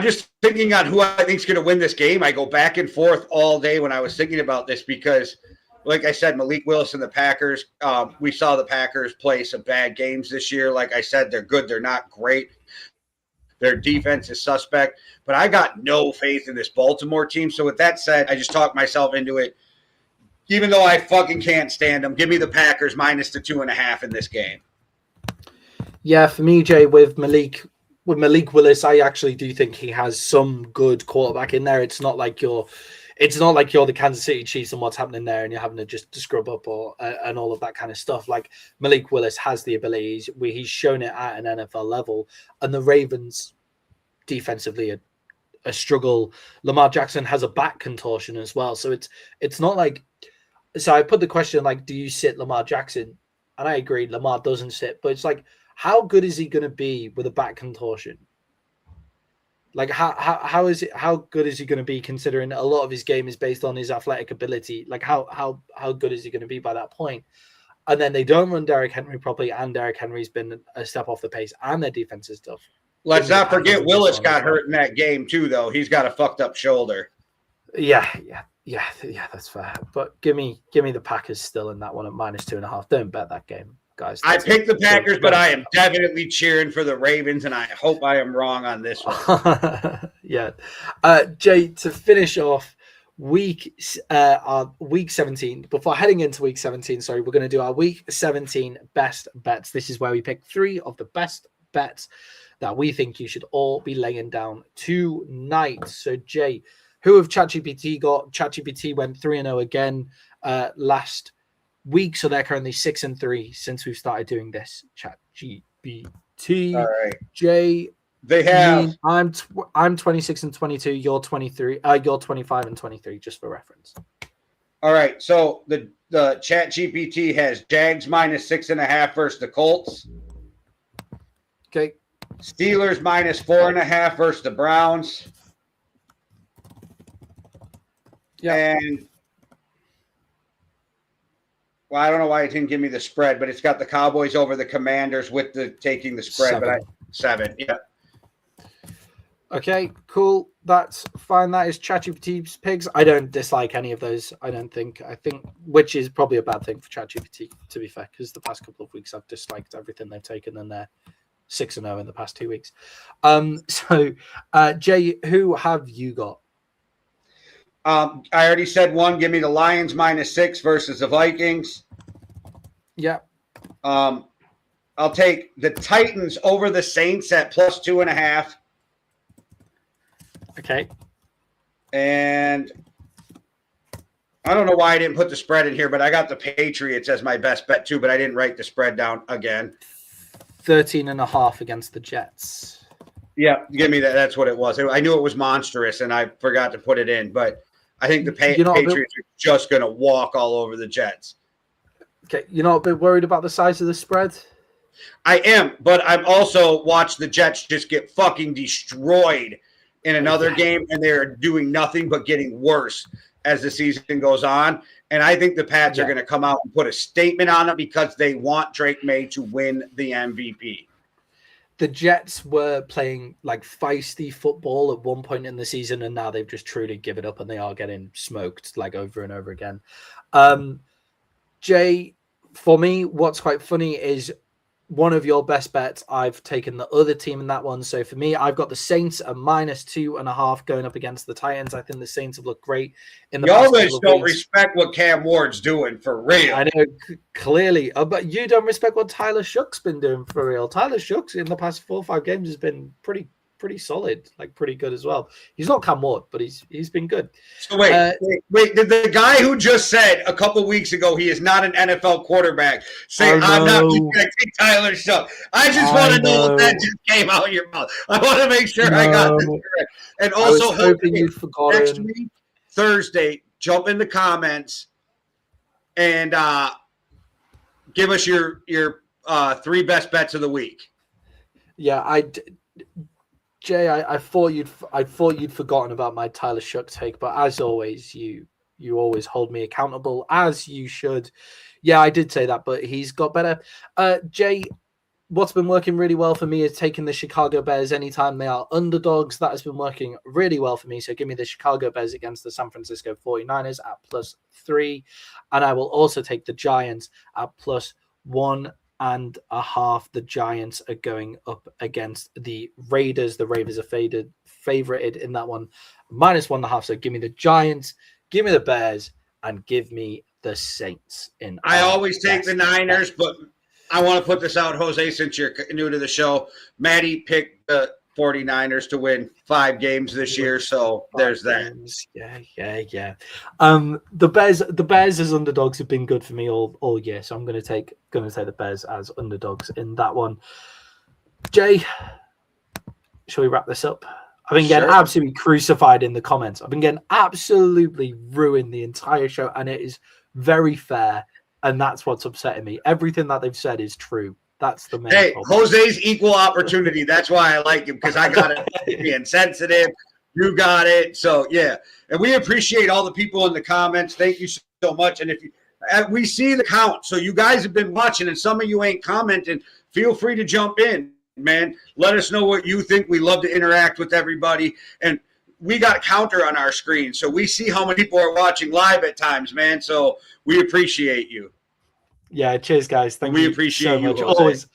just thinking on who I think is going to win this game. I go back and forth all day when I was thinking about this because, like I said, Malik Willis and the Packers, we saw the Packers play some bad games this year. Like I said, they're good. They're not great. Their defense is suspect. But I got no faith in this Baltimore team. So with that said, I just talked myself into it. Even though I fucking can't stand them, give me the Packers minus the 2.5 in this game. Yeah, for me, Jay, with Malik Willis, I actually do think he has some good quarterback in there. It's not like you're the Kansas City Chiefs and what's happening there, and you're having to just scrub up and all of that kind of stuff. Like Malik Willis has the ability; he's shown it at an NFL level, and the Ravens defensively are a struggle. Lamar Jackson has a back contortion as well, so it's not like. So I put the question like, do you sit Lamar Jackson? And I agree, Lamar doesn't sit, but it's like, how good is he going to be with a back contortion? Like how good is he going to be considering a lot of his game is based on his athletic ability? Like how good is he going to be by that point? And then they don't run Derrick Henry properly, and Derrick Henry's been a step off the pace, and their defense is tough. Let's not forget Willis got hurt in that game too, though. He's got a fucked up shoulder. Yeah, that's fair. But give me the Packers still in that one at minus 2.5. Don't bet that game, guys. I picked the Packers, but I am definitely cheering for the Ravens, and I hope I am wrong on this one. Yeah. Jay, to finish off week 17, before heading into week 17, we're going to do our week 17 best bets. This is where we pick 3 of the best bets that we think you should all be laying down tonight. So, Jay, who have ChatGPT got? ChatGPT went 3-0 again last week, so they're currently 6-3 since we've started doing this. ChatGPT. All right, Jay. They have. I'm 26-22. You're 23. You're 25-23, just for reference. All right, so the ChatGPT has Jags minus 6.5 versus the Colts. Okay. Steelers minus 4.5 versus the Browns. Yeah. And well, I don't know why it didn't give me the spread, but it's got the Cowboys over the Commanders with the taking the spread. 7. Yeah. Okay, cool. That's fine. That is ChatGPT's picks. I don't dislike any of those. I think, which is probably a bad thing for ChatGPT, to be fair, because the past couple of weeks I've disliked everything they've taken, and they're 6-0 in the past 2 weeks. So, Jay, who have you got? I already said one. Give me the Lions minus 6 versus the Vikings. Yeah. I'll take the Titans over the Saints at plus 2.5. Okay. And I don't know why I didn't put the spread in here, but I got the Patriots as my best bet too, but I didn't write the spread down again. 13.5 against the Jets. Yeah, give me that. That's what it was. I knew it was monstrous, and I forgot to put it in, but I think the Patriots are just going to walk all over the Jets. Okay, you're not a bit worried about the size of the spread? I am, but I'm also watched the Jets just get fucking destroyed in another game, and they're doing nothing but getting worse as the season goes on. And I think the Pats are going to come out and put a statement on it because they want Drake Maye to win the MVP. The Jets were playing like feisty football at one point in the season, and now they've just truly given up, and they are getting smoked like over and over again. Jay, for me, what's quite funny is one of your best bets. I've taken the other team in that one. So for me, I've got the Saints at minus 2.5 going up against the Titans. I think the Saints have looked great in the past. You always don't respect what Cam Ward's doing for real. I know, clearly. But you don't respect what Tyler Shook's been doing for real. Tyler Shook's in the past 4 or 5 games has been pretty pretty solid, like pretty good as well. He's not Cam Ward, but he's been good. So wait, did the guy who just said a couple weeks ago he is not an NFL quarterback say I'm not going to take Tyler's stuff? I just want to know if that just came out of your mouth. I want to make sure I got this correct. And also, hoping you'd forgotten. Next week, Thursday, jump in the comments and give us your 3 best bets of the week. Yeah, Jay, I thought you'd forgotten about my Tyler Shook take, but as always, you always hold me accountable, as you should. Yeah, I did say that, but he's got better. Jay, what's been working really well for me is taking the Chicago Bears anytime they are underdogs. That has been working really well for me. So give me the Chicago Bears against the San Francisco 49ers at +3. And I will also take the Giants at +1.5. The Giants are going up against the Raiders. The Raiders are favorited in that one, -1.5. So give me the Giants, give me the Bears, and give me the Saints. I always take the Niners, but I want to put this out, Jose, since you're new to the show. Maddie picked the 49ers to win 5 games this year, so there's that. Yeah. The Bears as underdogs have been good for me all year, so I'm going to take the Bears as underdogs in that one. Jay, shall we wrap this up? I've been getting absolutely crucified in the comments. I've been getting absolutely ruined the entire show, and it is very fair. And that's what's upsetting me. Everything that they've said is true. That's the main problem. Jose's equal opportunity. That's why I like him, because I got it being sensitive. You got it. So, yeah. And we appreciate all the people in the comments. Thank you so much. And if you, we see the count. So you guys have been watching, and some of you ain't commenting. Feel free to jump in, man. Let us know what you think. We love to interact with everybody. And we got a counter on our screen, so we see how many people are watching live at times, man. So we appreciate you. Yeah, cheers, guys. Thank you. We appreciate so much. Jose.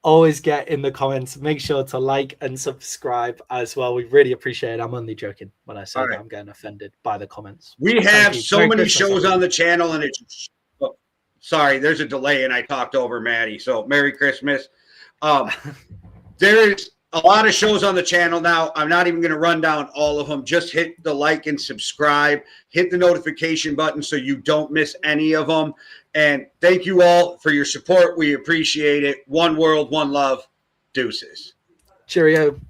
Always get in the comments. Make sure to like and subscribe as well. We really appreciate it. I'm only joking when I say that I'm getting offended by the comments. We have so many shows on the channel, and it's sorry, there's a delay, and I talked over Maddie. So Merry Christmas. There is a lot of shows on the channel now. I'm not even going to run down all of them. Just hit the like and subscribe. Hit the notification button so you don't miss any of them. And thank you all for your support. We appreciate it. One world, one love. Deuces. Cheerio.